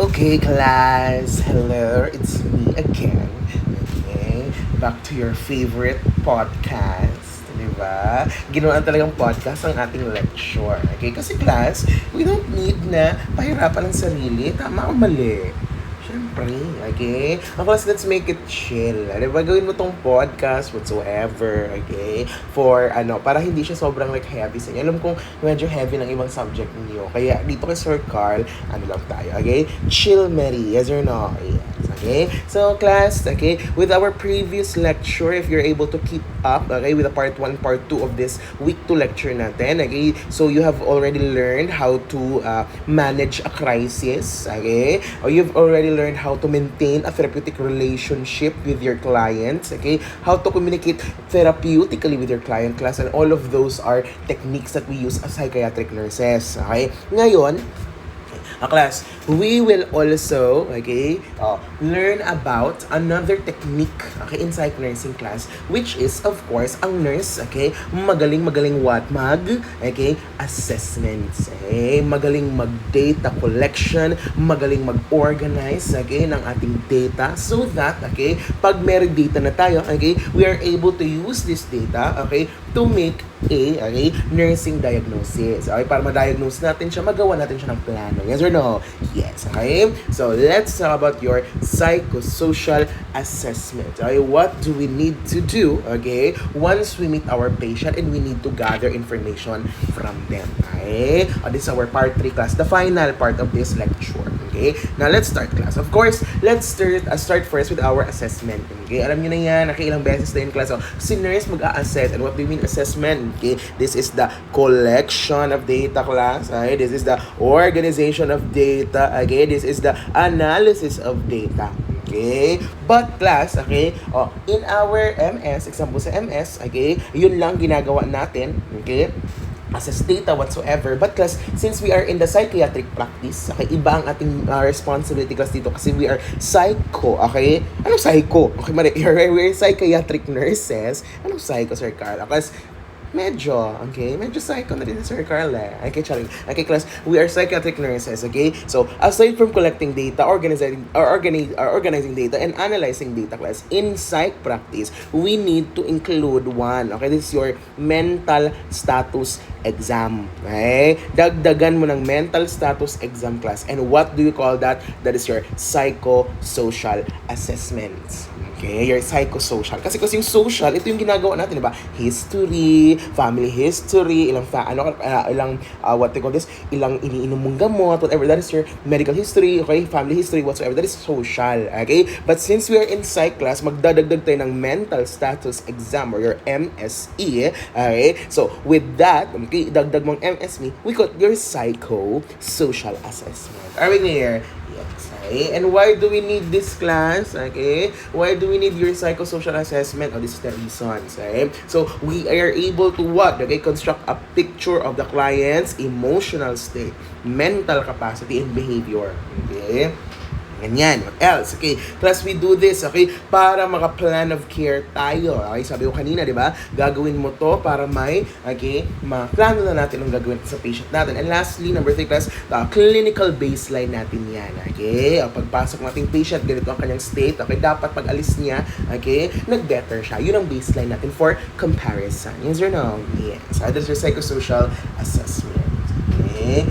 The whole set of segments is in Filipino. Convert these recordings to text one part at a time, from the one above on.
Okay, class. Hello, it's me again. Okay, back to your favorite podcast. Diba? Ginawa talagang podcast ang ating lecture. Okay, kasi class, we don't need na pahirapan ang sarili. Tama o mali? Siyempre, okay? Ang class, let's make it chill. Diba? Gawin mo tong podcast whatsoever, okay? Para hindi siya sobrang like heavy sa inyo. Alam kong medyo heavy ng ibang subject niyo. Kaya dito kay Sir Carl, lang tayo, okay? Chill, Mary. Yes or no? Yes, okay? So, class, okay? With our previous lecture, if you're able to keep up, okay, with the part 1, part 2 of this week 2 lecture natin, okay? So, you have already learned how to manage a crisis, okay? Or you've already learned how to maintain a therapeutic relationship with your clients, okay? How to communicate therapeutically with your client class, and all of those are techniques that we use as psychiatric nurses, okay? Ngayon, class, we will also, okay, learn about another technique, okay, in psych nursing class, which is, of course, ang nurse, okay, magaling what? Okay, assessments, okay, magaling mag-data collection, magaling mag-organize, okay, ng ating data so that, okay, pag meron data na tayo, okay, we are able to use this data, okay, to make okay, nursing diagnosis. Okay, para ma-diagnose natin siya, magawa natin siya ng plano. Yes or no? Yes, okay? So, let's talk about your psychosocial assessment. Okay, what do we need to do, okay, once we meet our patient and we need to gather information from them. Okay? This is our part 3 class, the final part of this lecture. Okay? Now, let's start class. Of course, let's start first with our assessment. Okay? Alam nyo na yan, nakailang beses na yun class. So, si nurse mag-a-assess. And what do you mean assessment? Okay? This is the collection of data class. Okay? This is the organization of data. Okay? This is the analysis of data. Okay? But class, okay, in our MS, example sa MS, okay, yun lang ginagawa natin, okay, assess data whatsoever. But class, since we are in the psychiatric practice, okay, iba ang ating responsibility class dito kasi we are psycho, okay? Anong psycho? Okay, we're psychiatric nurses. Anong psycho, Sir Carl? Class, medyo psycho na rin si Sir Carl eh. Okay, class, we are psychiatric nurses, okay? So, aside from collecting data, organizing data, and analyzing data, class, in psych practice, we need to include one, okay? This is your mental status exam, okay? Dagdagan mo ng mental status exam, class. And what do you call that? That is your psychosocial assessments. Okay, your psychosocial. Kasi yung social, ito yung ginagawa natin, di ba? History, family history, ilang what they call this, ilang iniinom mong gamot, whatever. That is your medical history, okay? Family history, whatsoever. That is social, okay? But since we are in psych class, magdadagdag tayo ng mental status exam or your MSE, okay? So, with that, okay, dagdag mong MSE, we got your psychosocial assessment. Are we clear? Yes. Okay. And why do we need this class? Okay. Why do we need your psychosocial assessment? This is the reasons. Okay. So, we are able to what? Okay. Construct a picture of the client's emotional state, mental capacity, and behavior. Okay. Ganyan. What else? Okay. Plus, we do this, okay, para maka-plan of care tayo. Okay, sabi ko kanina, di ba? Gagawin mo to para ma-plano na natin ang gagawin sa patient natin. And lastly, number 3 class, clinical baseline natin yan. Okay? Pagpasok nating patient, ganito ang kanyang state. Okay? Dapat pag alis niya, okay, nag-better siya. Yun ang baseline natin for comparison. Yes or no? Yes. That is your psychosocial assessment. Okay?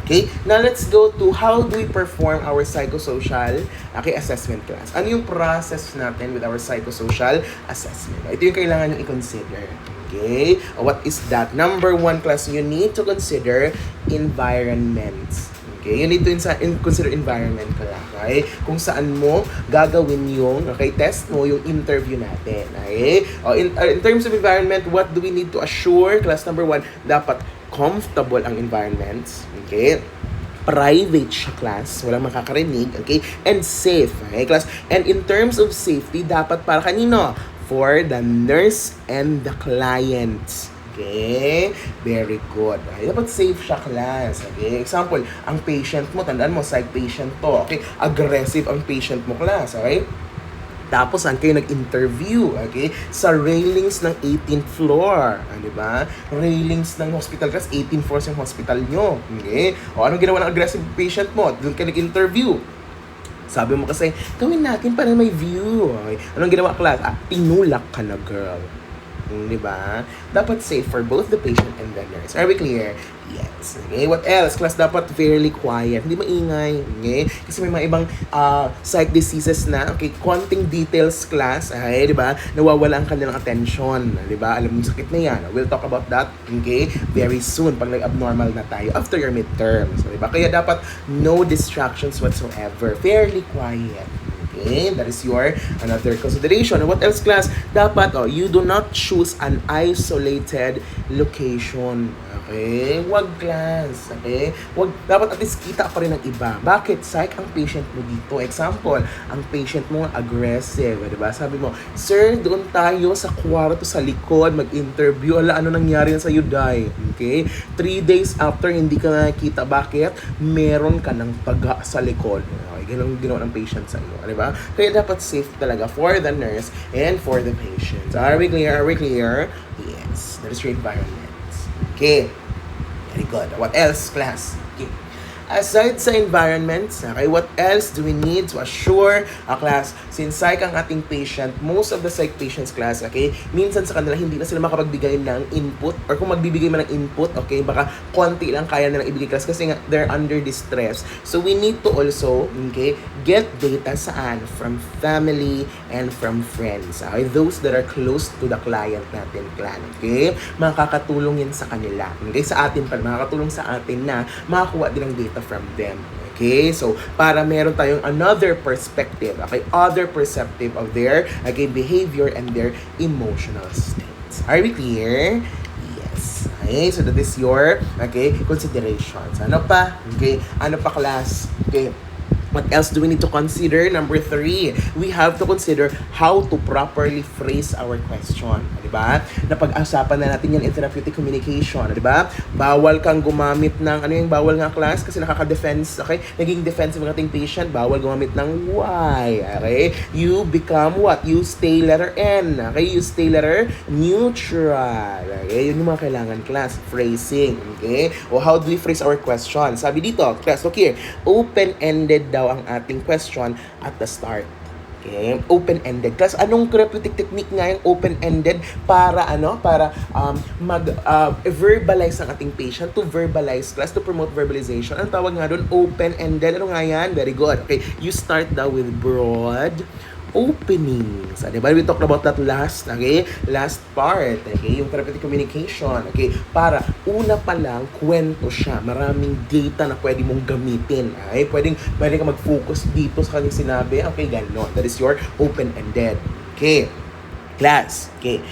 Okay, now let's go to how do we perform our psychosocial assessment class. Ano yung process natin with our psychosocial assessment? Ito yung kailangan nyo i-consider. Okay, what is that? Number 1 class, you need to consider environments. Okay, you need to consider environment ka lang, okay? Kung saan mo gagawin yung, okay, test mo, yung interview natin, okay? In terms of environment, what do we need to assure? Class number 1, dapat comfortable ang environments, okay? Private siya, class, walang makakarinig, okay? And safe, okay, class? And in terms of safety, dapat para kanino? For the nurse and the clients. Okay? Very good. Okay? Dapat safe siya, class. Okay? Example, ang patient mo, tandaan mo, psych patient to. Okay? Aggressive ang patient mo, class. Okay? Tapos, saan kayo nag-interview? Okay? Sa railings ng 18th floor. Di ba? Railings ng hospital class, 18 floors yung hospital nyo. Okay? O, anong ginawa ng aggressive patient mo? Doon kayo nag-interview. Sabi mo kasi, gawin natin para may view. Okay? Anong ginawa class? Tinulak ka na, girl. Di ba? Dapat safe for both the patient and the nurse. Are we clear? Yes. Okay, what else? Class dapat fairly quiet. Hindi maingay. Okay? Kasi may mga ibang psych diseases na, okay, konting details class, okay, di ba? Nawawala ang kanilang attention. Di ba? Alam mo yung sakit na yan. We'll talk about that, okay, very soon pag nag-abnormal na tayo after your midterms. Di ba? Kaya dapat no distractions whatsoever. Fairly quiet. Okay, that is your another consideration. What else, class? Dapat, you do not choose an isolated location. Okay? Wag, class. Okay? Wag, dapat at least kita pa rin ng iba. Bakit? Psych ang patient mo dito. Example, ang patient mo aggressive. Diba? Sabi mo, sir, doon tayo sa kwarto sa likod, mag-interview. Ala, ano nangyari na sa'yo, Day? Okay? 3 days after, hindi ka nakikita. Bakit? Meron ka ng paga sa likod. Okay? Ganun ginawa ng patient sa iyo. Diba? Kaya dapat safe talaga for the nurse and for the patient. Are we clear? Are we clear? Yes. That is your environment. Okay. Very good. What else, class? Okay. Aside sa environments, okay, what else do we need to assure a class? Since psych ang ating patient, most of the psych patients class, okay, minsan sa kanila hindi na sila makapagbigay ng input or kung magbibigay man ng input, okay, baka konti lang kaya nilang ibigay class kasi nga they're under distress. So we need to also, okay, get data saan? From family and from friends. Okay, those that are close to the client natin, clan. Okay, makakatulong yan sa kanila. Okay, sa atin pa, makakatulong sa atin na makakuha din ng data from them. Okay? So, para meron tayong another perspective, okay? Other perspective of their, okay, behavior and their emotional states. Are we clear? Yes. Okay? So, that is your, okay, considerations. Ano pa? Okay? Ano pa, class? Okay? What else do we need to consider? Number 3, we have to consider how to properly phrase our question. Diba? Napag-asapan na natin yan in therapeutic communication. Diba? Bawal kang gumamit ng, ano yung bawal nga class? Kasi nakaka-defense, okay? Naging defensive ng ating patient. Bawal gumamit ng why. Okay? You become what? You stay letter N. Okay? You stay letter neutral. Okay? Yun yung mga kailangan class. Phrasing. Okay? O how do we phrase our question? Sabi dito, class, look here. Open-ended daw ang ating question at the start. Okay? Open-ended. Class, anong therapeutic technique nga yung open-ended para verbalize ang ating patient, to verbalize, class, to promote verbalization. Ang tawag nga doon, open-ended. Ano nga yan? Very good. Okay, you start daw with broad openings. Diba? We talked about that last part, okay? Yung therapeutic communication, okay? Para una pa lang, kwento siya. Maraming data na pwede mong gamitin, okay? Pwede ka mag-focus dito sa kanyang sinabi, okay, gano'n. That is your open-ended. Okay. Class, okay.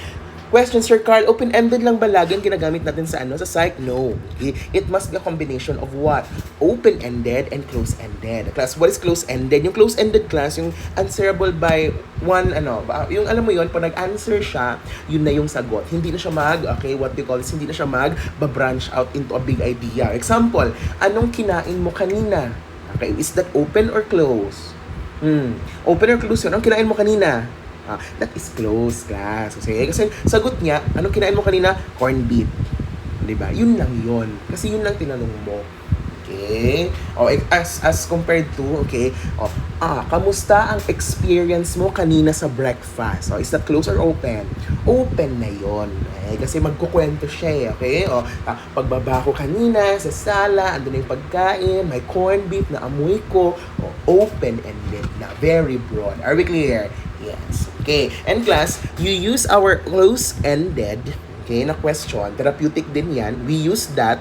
Question, Sir Carl, open-ended lang ba lagi ang ginagamit natin sa sa psych? No. Okay? It must be a combination of what? Open-ended and close-ended. Class, what is close-ended? Yung close-ended class, yung answerable by one, yung alam mo yun, pag nag-answer siya, yun na yung sagot. Hindi na siya hindi na siya mag-branch out into a big idea. Example, anong kinain mo kanina? Okay, is that open or close? Open or close yun? Anong kinain mo kanina? That is close, class. Kasi sagot niya, anong kinain mo kanina? Corned beef. Diba? Yun lang yun. Kasi yun lang tinanong mo. Okay? As compared to, okay, kamusta ang experience mo kanina sa breakfast? Is that close or open? Open na yon. Kasi magkukwento siya, okay? Pagbaba ko kanina sa sala, andun na yung pagkain, may corned beef na amoy ko, open-ended na, very broad. Are we clear? Yes. Okay. And class, you use our close-ended, okay, na question, therapeutic din yan, we use that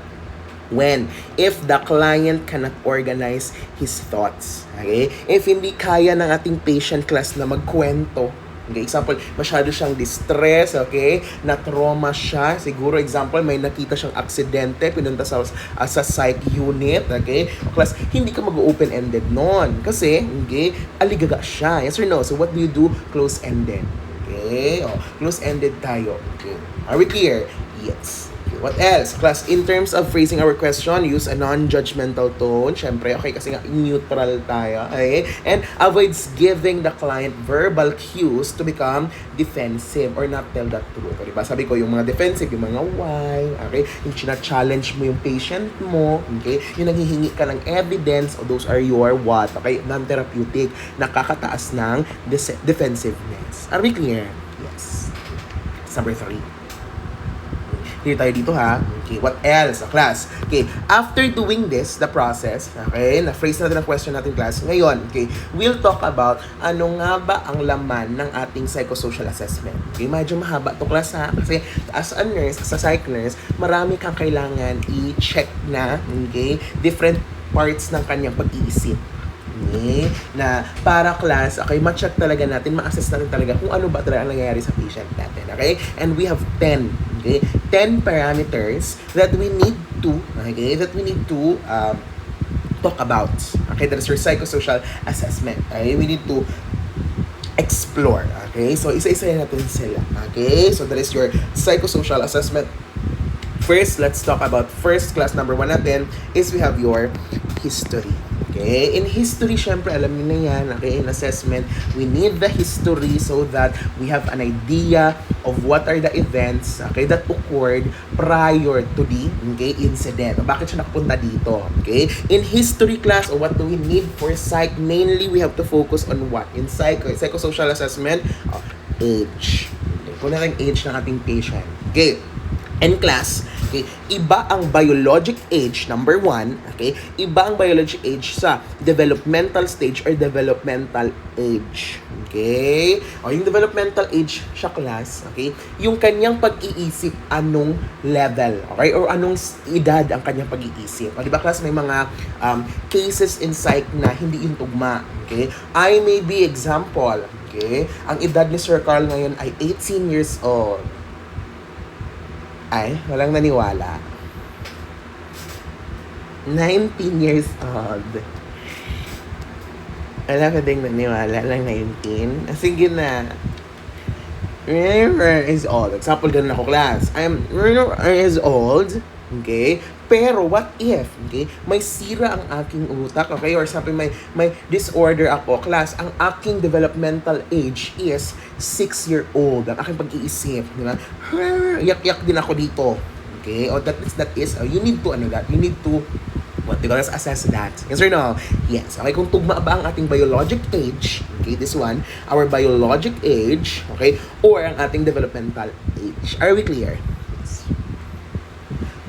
if the client cannot organize his thoughts. Okay? If hindi kaya ng ating patient class na magkwento, okay, example, masyado siyang distress, okay, na-trauma siya, siguro, example, may nakita siyang aksidente, pinunta sa psych unit, okay, class, hindi ka mag-open-ended nun, kasi, okay, aligaga siya, yes or no? So, what do you do? Close-ended, okay, close-ended tayo, okay, are we clear? Yes. What else? Class, in terms of phrasing our question, use a non-judgmental tone. Syempre, okay, kasi nga neutral tayo. Okay? And avoids giving the client verbal cues to become defensive or not tell the truth. O, diba? Sabi ko, yung mga defensive, yung mga why, okay? Yung china-challenge mo yung patient mo, okay? Yung nanghihingi ka ng evidence, o those are your what? Okay? Non-therapeutic, nakakataas ng defensiveness. Are we clear? Yes. Number 3. Here tayo dito ha. Okay, what else? Class. Okay, after doing this, the process, okay, na-phrase natin ang question natin class. Ngayon, okay, we'll talk about ano nga ba ang laman ng ating psychosocial assessment. Okay, medyo mahaba to class ha. Kasi as a nurse, as a psych nurse, marami kang kailangan i-check na, okay, different parts ng kanyang pag-iisip. Okay, na para class, okay, ma-check talaga natin, ma-assess natin talaga kung ano ba talaga ang nangyayari sa patient natin, okay? And we have 10, okay? 10 parameters that we need to, talk about. Okay, that is your psychosocial assessment. Okay, we need to explore. Okay, so isa-isa natin sila. Okay, so that is your psychosocial assessment. First, let's talk about first class number 1 natin is we have your history. Okay, in history, syempre, alam niyo na yan, okay, in assessment, we need the history so that we have an idea of what are the events, okay, that occurred prior to the, okay, incident. Bakit siya nakapunta dito, okay? In history class, or what do we need for psych? Mainly, we have to focus on what? In psychosocial assessment, age. Okay, kung natin age ng ating patient. Okay, in class, okay, iba ang biologic age, number 1, okay, iba ang biologic age sa developmental stage or developmental age. Okay? O, yung developmental age siya class, okay, yung kanyang pag-iisip, anong level, okay, or anong edad ang kanyang pag-iisip. O, di ba class, may mga cases in psych na hindi yung tugma, okay? I may be example, okay, ang edad ni Sir Carl ngayon ay 18 years old. Ay, walang naniwala. 19 years old. Wala ka ding naniwala lang 19. Sige na. Remember is old. Example, ganun ako class. Is old. Okay? Pero what if, okay, may sira ang aking utak, okay, or sabi may disorder ako, class, ang aking developmental age is 6-year-old, ang aking pag-iisip, di ba? Yak-yak din ako dito, okay, or that is, you need to, you need to, what do you call, assess that. Yes or no? Yes. Okay, kung tugma ba ang ating biologic age, okay, this one, our biologic age, okay, or ang ating developmental age. Are we clear?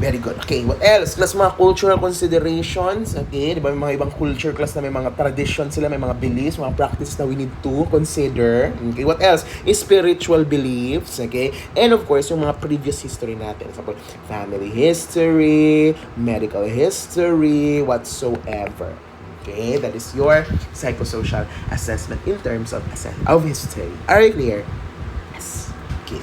Very good. Okay, what else? Class, mga cultural considerations. Okay, di ba? May mga ibang culture class na may mga tradition sila, may mga beliefs, mga practice na we need to consider. Okay, what else? Spiritual beliefs. Okay, and of course, yung mga previous history natin. For example, family history, medical history, whatsoever. Okay, that is your psychosocial assessment in terms of history. Are you clear? Yes. Okay.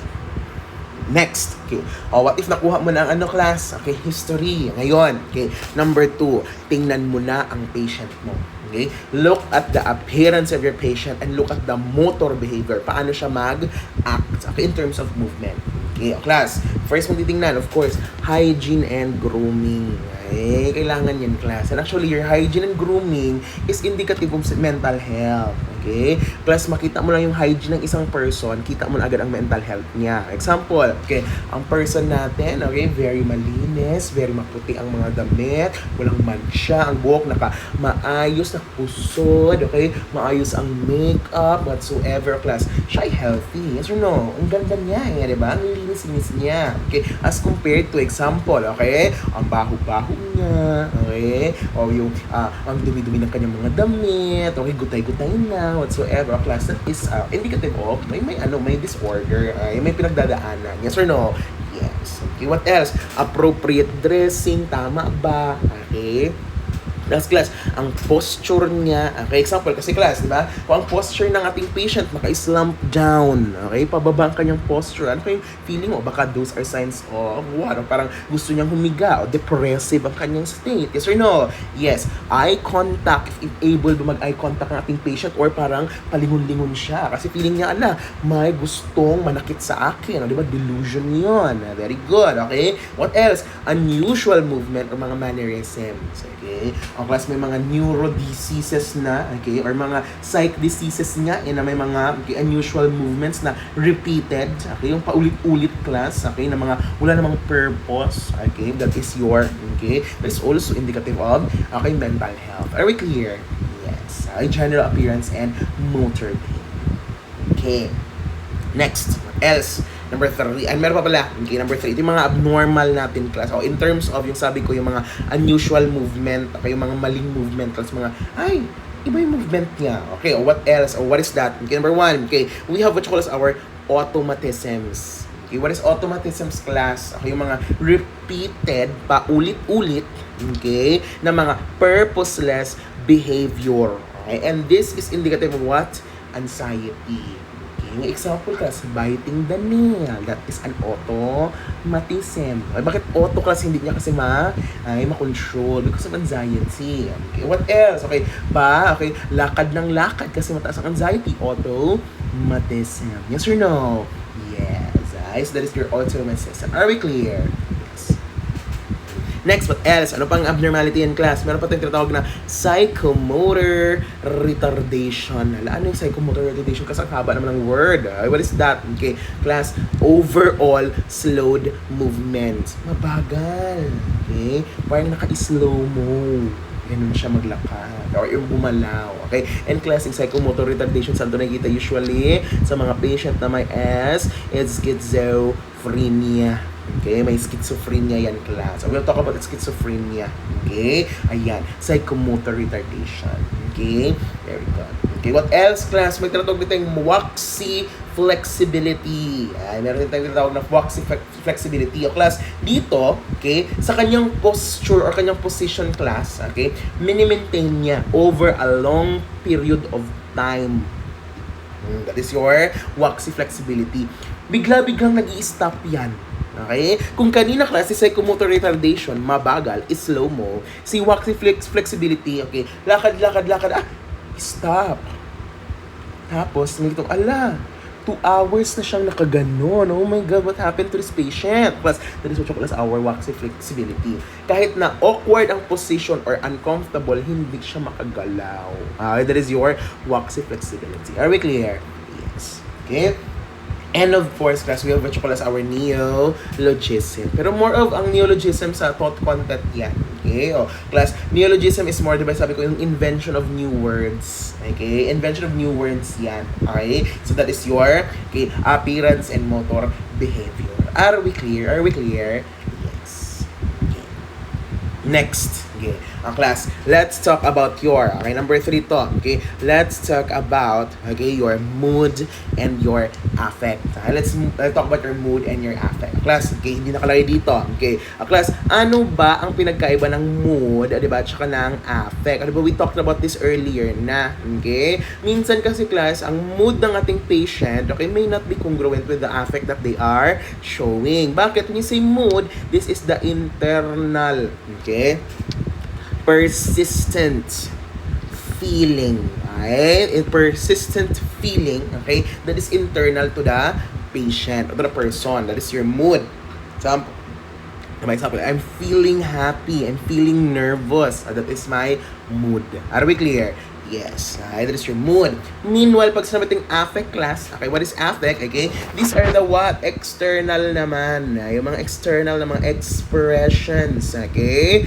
Next, okay. O, what if nakuha mo na ang class? Okay, history. Ngayon, okay. Number 2, tingnan mo na ang patient mo. Okay? Look at the appearance of your patient and look at the motor behavior. Paano siya mag-act, okay, in terms of movement. Okay, class. First mong titingnan, of course, hygiene and grooming. Okay, kailangan yan, class. And actually, your hygiene and grooming is indicative of mental health. Okay? Plus, makita mo lang yung hygiene ng isang person, kita mo na agad ang mental health niya. Example, okay, ang person natin, okay, very malinis, very maputi ang mga damit, walang mansya, ang buhok maayos, nakapusod, okay, maayos ang makeup, whatsoever, class. Siya ay healthy, yes or no? Ang ganda niya, di ba? Ang linis-linis niya. Okay? As compared to example, okay, ang baho-baho niya, okay, o yung, ang dumi-dumi ng kanyang mga damit, okay, gutay-gutay na, whatsoever, class, that is indicative of may disorder, may pinagdadaanan. Yes or no? Yes. Okay, what else? Appropriate dressing, tama ba? Okay. That's class, ang posture niya, okay, example, kasi class, di ba? Kung ang posture ng ating patient, naka-slump down, okay, pababa ang kanyang posture, ano kayong feeling mo? Baka those are signs of what? Parang gusto niyang humiga, o depressive ang kanyang state. Yes or no? Yes. Eye contact, if able ba mag-eye contact ng ating patient, or parang palingon-lingon siya, kasi feeling niya, may gustong manakit sa akin, di ba? Delusion yun. Very good, okay? What else? Unusual movement or mga mannerisms, okay? Ang class, may mga neuro diseases na, okay, or mga psych diseases nga, na may mga unusual movements na repeated, okay, yung paulit-ulit class, okay, na mga wala namang purpose, okay, that is your, okay, that is also indicative of, okay, mental health. Are we clear? Yes. General appearance and motor pain. Okay. Next, what else? Number 3, ay meron pa pala, okay, number 3, ito yung mga abnormal natin class, o in terms of yung sabi ko, yung mga unusual movement, okay, yung mga maling movement class, mga, iba yung movement niya, okay, o what else, o what is that? Okay, number 1, okay, we have what you call as our automatisms. Okay, what is automatisms class? Okay, yung mga repeated, paulit-ulit, okay, na mga purposeless behavior, okay, and this is indicative of what? Anxiety. Yung example class, biting the nail. That is an automatism. Ay, bakit auto class? Hindi niya kasi ma-control because of anxiety. Okay, what else? Okay, okay, lakad ng lakad kasi mataas ang anxiety. Automatism. Yes or no? Yes, guys. That is your automatism. Are we clear? Next, what else? Ano pang abnormality in class? Meron pa tayong tinatawag na psychomotor retardation. Ano yung psychomotor retardation? Kasi ang haba naman ng word. What is that? Okay, class, overall slowed movement. Mabagal. Okay? Parang naka-slow mo. Ganun siya maglakad. Or yung bumalaw. Okay? And class, in psychomotor retardation, saan ito nakikita usually? Sa mga patient na may S, it's schizophrenia. Okay, may schizophrenia yan class. So, we'll talk about schizophrenia. Okay, ayan, psychomotor retardation. Okay, very good. Okay, what else class? May tinatawag dito yung waxy flexibility. Ay, meron din tayong tinatawag na waxy flexibility. O class, dito, okay, sa kanyang posture or kanyang position class, okay, mini-maintain niya over a long period of time. That is your waxy flexibility. Bigla-biglang nag-i-stop yan. Okay? Kung kanina class, si psychomotor retardation, mabagal, slow mo. Si waxy flexibility, okay, lakad, stop. Tapos, nagitong, 2 hours na siyang nakaganon. Oh my God, what happened to this patient? Plus, that is what you call as our waxy flexibility. Kahit na awkward ang position or uncomfortable, hindi siya makagalaw. That is your waxy flexibility. Are we clear? Yes. Okay? And of course, class, we have what you call as our neologism. Pero more of ang neologism sa thought content yan. Okay? Class, neologism is more, diba sabi ko, yung invention of new words. Okay? Invention of new words yan. Okay? So that is your, okay, appearance and motor behavior. Are we clear? Are we clear? Yes. Okay. Next. Okay. Class, let's talk about your, okay, number 3 to, okay, let's talk about, okay, your mood and your affect. Okay, let's talk about your mood and your affect. Class, okay, hindi nakalagay dito, okay. Class, ano ba ang pinagkaiba ng mood, diba, tsaka ng affect? Diba, we talked about this earlier na, okay. Minsan kasi class, ang mood ng ating patient, okay, may not be congruent with the affect that they are showing. Bakit? When you say mood, this is the internal, okay, persistent feeling, right? A persistent feeling, okay, that is internal to the patient or to the person. That is your mood. Example, I'm feeling happy, I'm feeling nervous. That is my mood. Are we clear? Yes, that is your mood. Meanwhile, pag sinabi natin affect class, okay, what is affect? Okay, these are the what? External naman. Yung mga external na mga expressions, okay,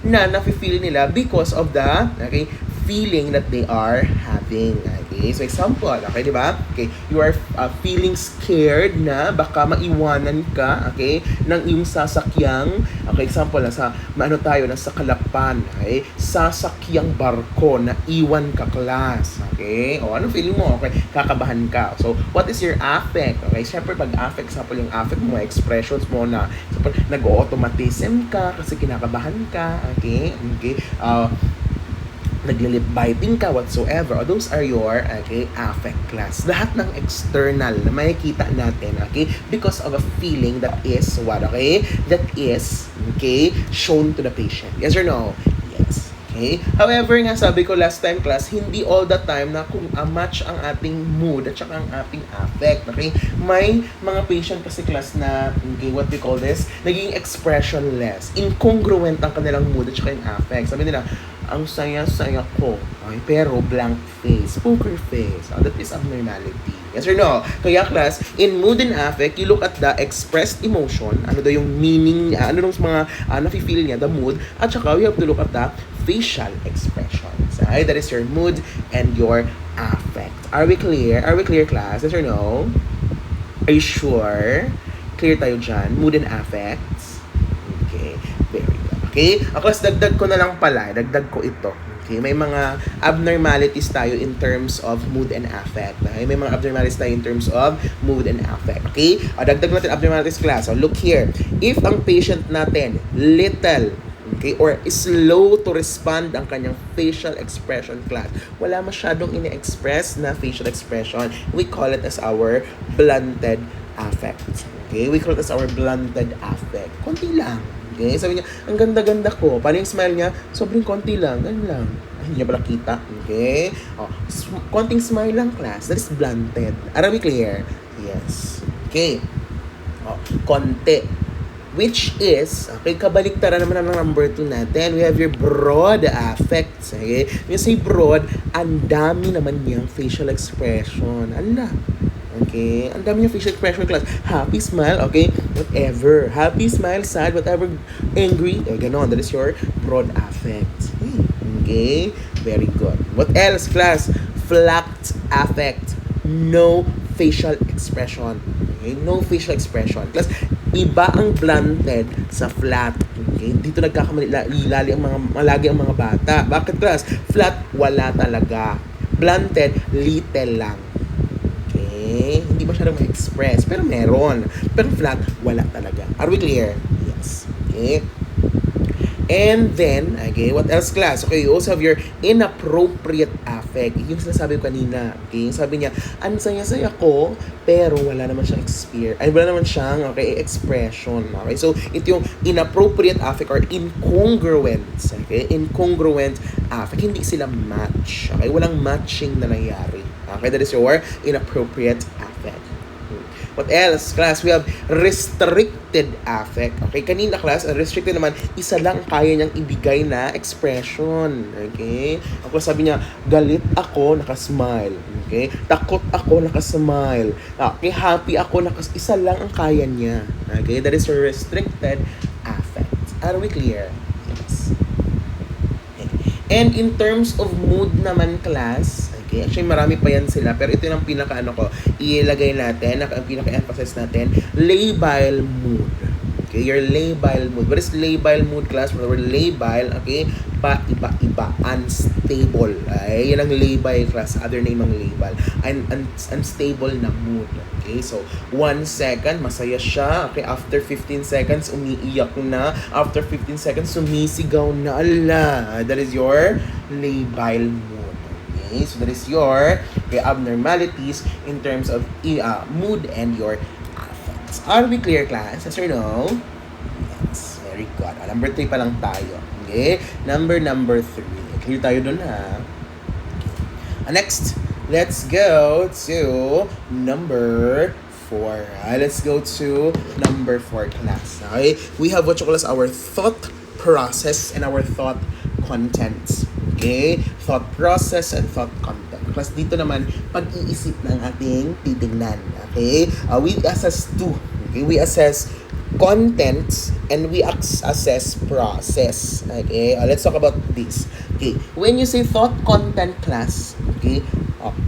na nafe-feel nila because of the, okay, feeling that they are having. Okay, so example, okay, di ba? Okay, you are feeling scared na baka maiwanan ka, okay, ng iyong sasakyang, okay, example, nasa Calakpan, okay, sasakyang barko na iwan ka class, okay, o anong feeling mo? Okay, kakabahan ka. So, what is your affect? Okay, syempre pag affect, example, yung affect mo, expressions mo na, example, nag-automatism ka kasi kinakabahan ka, okay, naglilip biting ka whatsoever, or those are your, okay, affect class. Lahat ng external na makikita natin, okay, because of a feeling that is what, okay, that is, okay, shown to the patient. Yes or no? Yes. Okay? However nga, sabi ko last time class, hindi all the time na kung match ang ating mood at saka ang ating affect. Okay? May mga patient kasi class na, okay, what we call this, naging expressionless. Incongruent ang kanilang mood at saka yung affect. Sabi nila, ang saya-saya ko, okay, pero blank face, poker face. That is abnormality. Yes or no? Kaya class, in mood and affect, you look at the expressed emotion, ano daw yung meaning niya, ano nung mga nafe-feel niya, the mood, at saka we have to look at the facial expressions. Okay? That is your mood and your affect. Are we clear? Are we clear, class? Yes or no? Are you sure? Clear tayo dyan. Mood and affects. Okay. Very good. Okay? Class, dagdag ko na lang pala. Dagdag ko ito. Okay? May mga abnormalities tayo in terms of mood and affect. Okay? May mga abnormalities tayo in terms of mood and affect. Okay? Dagdag natin abnormalities, class. So, look here. If ang patient natin, little, okay, or slow to respond ang kanyang facial expression, class, wala masyadong ini-express na facial expression, we call it as our blunted affect. Okay? We call it as our blunted affect. Konti lang. Okay? Sabi niya, ang ganda-ganda ko. Paano yung smile niya? Sobrang konti lang. Ganun lang. Hindi niya pala kita. Okay? Konting smile lang, class. That is blunted. Are we clear? Yes. Okay. Konti. Which is, okay, kabaliktaran naman ng number 2 natin. We have your broad affects. Okay? When you say broad, ang dami naman niyang facial expression. Ala. Okay? Ang dami niyang facial expression, class. Happy smile, okay? Whatever. Happy smile, sad, whatever. Angry, ganon. That is your broad affect. Okay? Very good. What else, class? Flat affect. No facial expression. Okay? No facial expression. Class, iba ang blunted sa flat. Okay? Dito nagkakamali malagi ang mga bata. Bakit, class? Flat, wala talaga. Blunted, little lang. Okay? Hindi masyadong ma-express. Pero meron. Pero flat, wala talaga. Are we clear? Yes. Okay? And then, okay, what else, class? Okay, you also have your inappropriate affect. Yung sinasabi ko kanina. Okay, sabi niya, ang saya-saya ko, pero wala naman siyang wala naman siyang, okay, expression. Okay, so ito yung inappropriate affect or incongruent. Okay, incongruent affect. Hindi sila match. Okay, walang matching na nangyari. Okay, that is your inappropriate affect. What else, class? We have restricted affect. Okay, kanina, class, restricted naman, isa lang kaya niyang ibigay na expression. Okay? Ako sabi niya, galit ako, nakasmile. Okay? Takot ako, nakasmile. Okay, happy ako, isa lang ang kaya niya. Okay? That is a restricted affect. Are we clear? Yes. Okay. And in terms of mood naman, class, okay, actually marami pa yan sila, pero ito yung ilagay natin, ang pinaka-emphasize natin, labile mood. Okay, your labile mood. What is labile mood, class? When we're labile, okay, iba-iba, unstable. Ay, yan ang labile, class. Other name ng labile. Unstable na mood. Okay, so 1 second, masaya siya. Okay, after 15 seconds, umiiyak na. After 15 seconds, sumisigaw na. Ala, that is your labile mood. Okay, so that is your abnormalities in terms of mood and your affects. Are we clear, class? Yes or no? Yes, very good. Number 3 pa lang tayo. Okay, number 3. Clear tayo dun, ha? Okay. Next, let's go to number 4. Let's go to number 4, class. Okay, we have what you call as our thought process and our thought content. Okay? Thought process and thought content. Plus dito naman, pag-iisip ng ating titingnan. Okay? We assess two. Okay? We assess content and we assess process. Okay? Let's talk about this. Okay? When you say thought content, class, okay?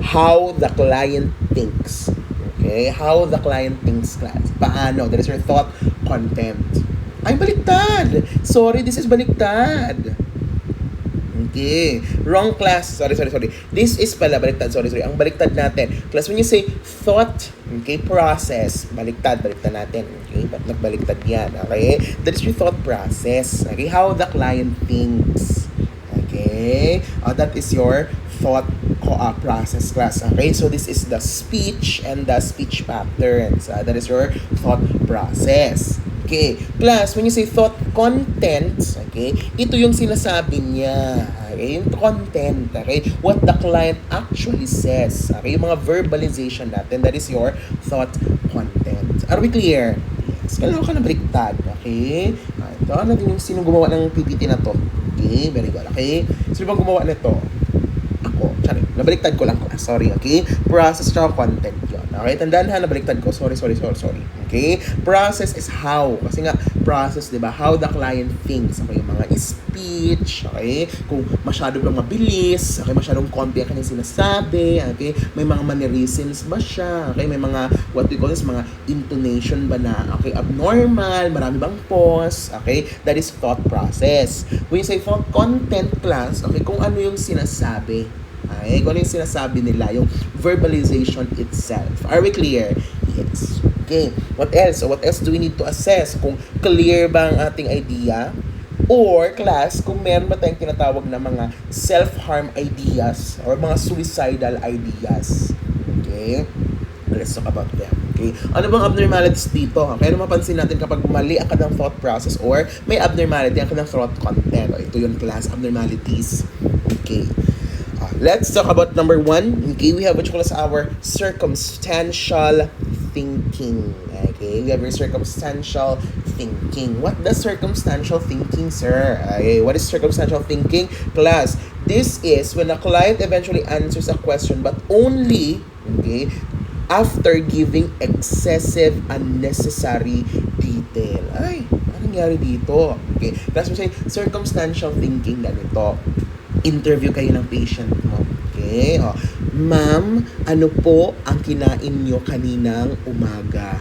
How the client thinks. Okay? How the client thinks, class. Paano? That is your thought content. Ay, baliktad! Sorry, this is baliktad. Okay. Wrong, class. Sorry. This is pala baliktad. Sorry. Ang baliktad natin. Class, when you say thought, okay, process, baliktad natin. Okay? Ba't nagbaliktad yan? Okay? That is your thought process. Okay? How the client thinks. Okay? Okay? That is your thought process class. Okay? So this is the speech and the speech patterns. That is your thought process. Okay. Plus, when you say thought content, okay, ito yung sinasabi niya. Okay, yung content, okay, what the client actually says. Okay, yung mga verbalization natin, that is your thought content. Are we clear? Yes. Kailangan ka na baliktad. Okay? Ito, natin yung sino gumawa ng PPT na to. Okay, very good. Okay? Sino bang gumawa nito? Ako. Sorry, nabaliktad ko lang ko. Sorry, okay? Process tsaka content yun. Okay, tandaan ha, nabaliktad ko. Sorry. Okay? Process is how. Kasi nga, process, di ba? How the client thinks. Okay, yung mga speech, okay? Kung masyado bang mabilis, okay, masyadong konti ang kanyang sinasabi, okay? May mga mannerisms ba siya? Okay, may mga, what we call this, mga intonation ba na, okay, abnormal, marami bang pause, okay? That is thought process. When you say thought content class, okay, kung ano yung sinasabi, okay? Kung ano yung sinasabi nila, yung verbalization itself. Are we clear? Yes. Okay. What else? So what else do we need to assess? Kung clear ba ang ating idea? Or class, kung meron ba tayong tinatawag na mga self-harm ideas or mga suicidal ideas. Okay? Let's talk about them. Okay? Ano bang abnormalities dito? Okay? Ano mapansin natin kapag mali ang kanyang thought process or may abnormality ang kanyang thought content? O, ito yung class, abnormalities. Okay. Let's talk about number 1. Okay, we have what you call as our circumstantial thinking. Okay, we have your circumstantial thinking. What does circumstantial thinking, sir? Okay, what is circumstantial thinking? Class, this is when a client eventually answers a question but only, okay, after giving excessive unnecessary detail. Ay, anong nangyari dito? Okay, class, we say circumstantial thinking ganito. Interview kayo ng patient mo. Okay? O, ma'am, ano po ang kinain nyo kaninang umaga?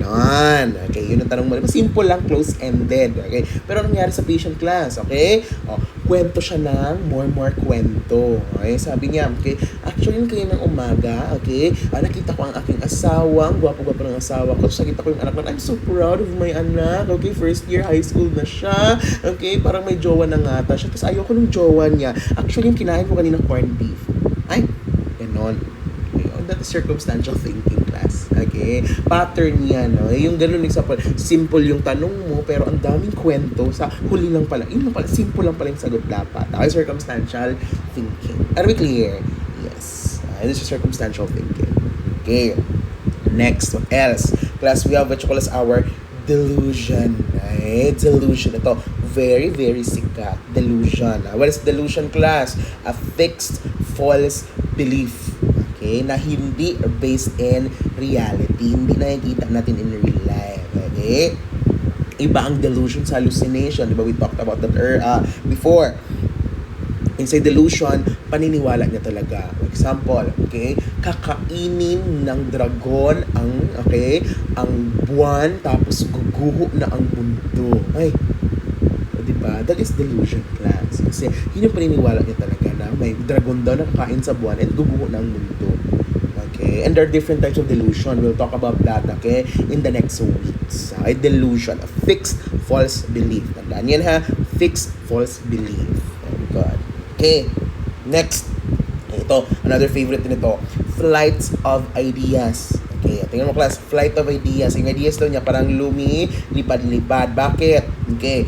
Ganon. Okay, yun ang tanong mo. Simple lang, close-ended. Okay? Pero nangyari sa patient class? Okay? O, kwento siya ng more kwento. Okay? Sabi niya, okay, actually, kayo ng umaga, okay, nakita ko ang aking asawa, ang gwapo-gwapo ng asawa ko. Tapos nakita ko yung anak na, I'm so proud of my anak. Okay, first year high school na siya. Okay, parang may jowa na nga siya. Tapos ayoko ng jowa niya. Actually, yung kinain ko kanina corned beef. Ay, ganon. Okay, that is circumstantial thinking class. Okay? Pattern yan. No? Yung ganun example, simple yung tanong mo, pero ang daming kwento sa huli lang pala. Yun lang pala, simple lang pala yung sagot dapat. Okay, circumstantial thinking. Are we clear? Yes. This is circumstantial thinking. Okay. Next, what else? Class, we have what you call as our delusion. Right? Delusion. Ito, very sikat. Delusion. What is delusion, class? A fixed false belief. Okay? Na hindi based in reality. Hindi nakikita natin in real life. Okay? Iba ang delusion sa hallucination. Diba? We talked about that before. Inside delusion, paniniwala niya talaga. For example, okay, kakainin ng dragon ang buwan tapos guguho na ang mundo. Ay, diba? That is delusion, class. Kasi yun yung paniniwala niya talaga na may dragon daw na kakain sa buwan at guguho na ang mundo. Okay? And there are different types of delusion. We'll talk about that, okay, in the next weeks. Delusion, a fixed false belief. Tandaan yan ha, fixed false belief. Very good. Okay, next. Ito, another favorite nito, flights of ideas. Okay, tingnan mo class, flight of ideas. Yung ideas daw niya parang lipad-lipad. Bakit? Okay,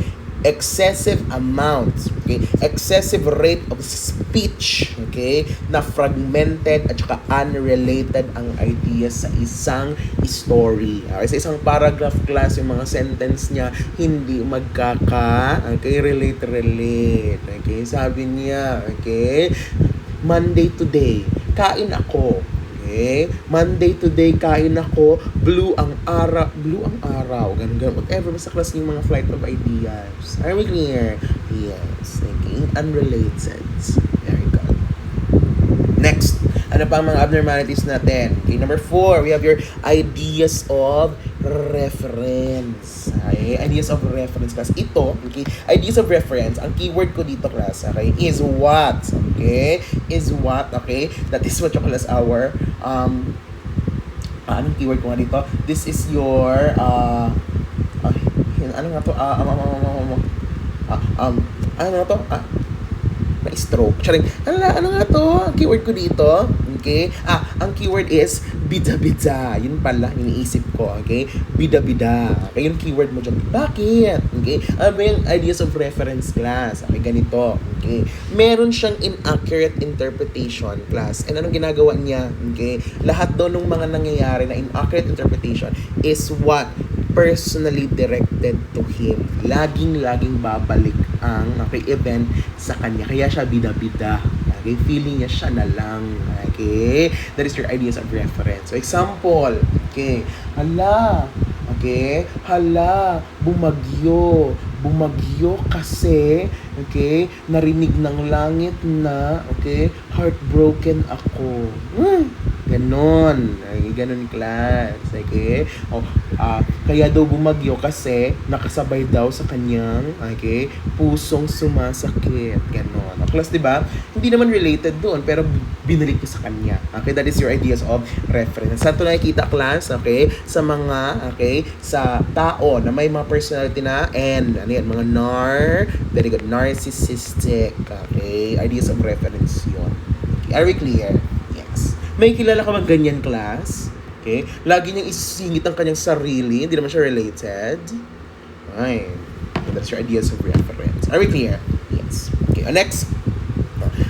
excessive amounts, okay, excessive rate of speech, okay, na fragmented at saka unrelated ang ideas sa isang story. Okay, sa isang paragraph class, yung mga sentence niya hindi relate. Okay, sabi niya, okay, Monday today, kain ako. Okay? Monday today, kain ako, blue ang araw, ganun, whatever, basta class yung mga flight of ideas. Are we clear? Yes. Thinking unrelated. Very good. Next, ano pa ang mga abnormalities natin? Okay, number 4, we have your ideas of reference. Okay, ideas of reference class. Ito, okay, ideas of reference, ang keyword ko dito class, okay, is what. Okay, is what, okay, that is what you call as our anong keyword ko nga dito? This is your ano nga to? Ano nga to? stroke. Charing, ano nga to? Ang keyword ko dito, okay? Ang keyword is bida-bida. Yun pala, iniisip ko, okay? Bida-bida. Okay, yung keyword mo dyan. Bakit? Okay? Ano ba yung ideas of reference class? Okay, ganito. Okay? Meron siyang inaccurate interpretation class. And anong ginagawa niya? Okay? Lahat daw ng mga nangyayari na inaccurate interpretation is what? Personally directed to him. Laging babalik ang event sa kanya. Kaya siya bida-bida. Okay? Feeling niya siya na lang. Okay? That is your ideas of reference. So, example. Okay? Hala, bumagyo. Bumagyo kasi, okay, narinig ng langit na, okay, heartbroken ako. Ganon. Ay, ganon class. Okay? Kaya daw bumagyo kasi nakasabay daw sa kanyang, okay, pusong sumasakit. Ganon. Class, di ba? Hindi naman related doon, pero binalik niya sa kanya. Okay? That is your ideas of reference. Saan ito nakikita, class? Okay? Sa mga, okay, sa tao na may mga personality na N. Ano yan? Mga very good. Narcissistic. Okay? Ideas of reference yun. Okay. Are we clear? May kilala ka bang ganyan, class? Okay? Lagi niyang isisingit ang kanyang sarili. Hindi naman siya related. Fine. Okay, that's your ideas of reference. Are we clear? Yes. Okay, next.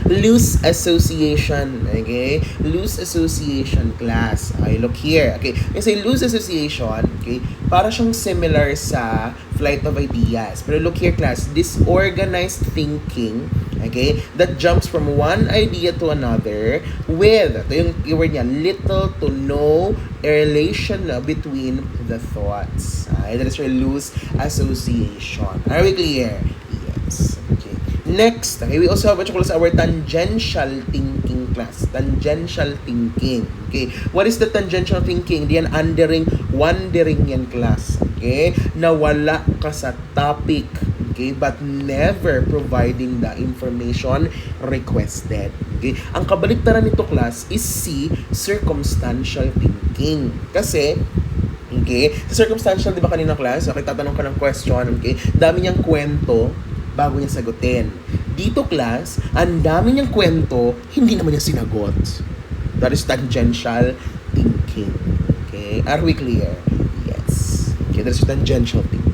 Loose association. Okay? Loose association class. Okay, look here. Okay, kasi loose association, okay, para siyang similar sa flight of ideas. Pero look here, class. Disorganized thinking, okay, that jumps from one idea to another with, ito yung keyword niya, little to no relation between the thoughts. Okay, that is your loose association. Are we clear? Yes. Okay. Next, okay, we also have what you call our tangential thinking class. Tangential thinking. Okay. What is the tangential thinking? Diyan wandering yan class. Okay. Nawala ka sa topic. Okay, but never providing the information requested. Okay? Ang kabaliktaran nito, class, is C, circumstantial thinking. Kasi, okay, sa circumstantial, di ba kanina, class, okay, tatanong ka ng question, okay, dami niyang kwento bago niya sagutin. Dito, class, ang dami niyang kwento, hindi naman niya sinagot. That is tangential thinking. Okay, are we clear? Yes. Okay, that is tangential thinking.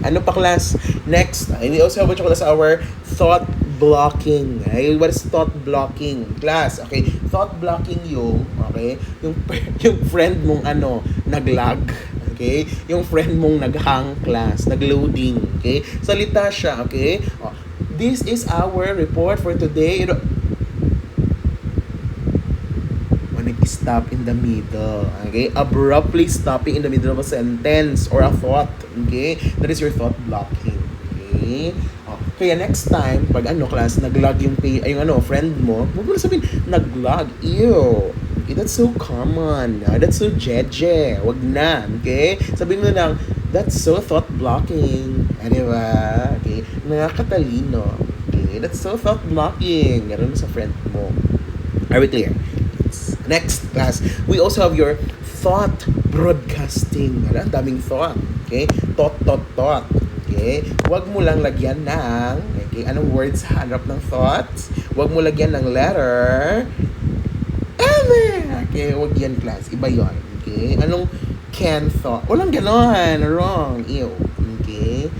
Ano pa, class? Next, we also have what you call our thought blocking. Okay? What is thought blocking? Class, okay? Thought blocking yung friend mong nag-lag. Okay? Yung friend mong nag-hang, class, nag-loading. Okay? Salita siya, okay? This is our report for today. Stop in the middle. Okay? Abruptly stopping in the middle of a sentence or a thought. Okay? That is your thought blocking. Okay? Kaya next time, pag class, nag-log yung friend mo, huwag mo na sabihin, nag-log. Ew. Okay, that's so common. That's so jeje. Wag na. Okay? Sabihin mo na lang, that's so thought blocking. Diba? Okay? Nakakatalino. Okay? That's so thought blocking. Ganun sa friend mo. Are we clear? Next, class, we also have your thought broadcasting. Ang daming thought. Okay? Thought. Okay? Huwag mo lang lagyan ng, okay, anong words sa harap ng thoughts? Huwag mo lagyan ng letter M. Okay? Huwag yan, class. Iba yon. Okay? Anong can thought? Walang ganon. Wrong. Ew. Okay?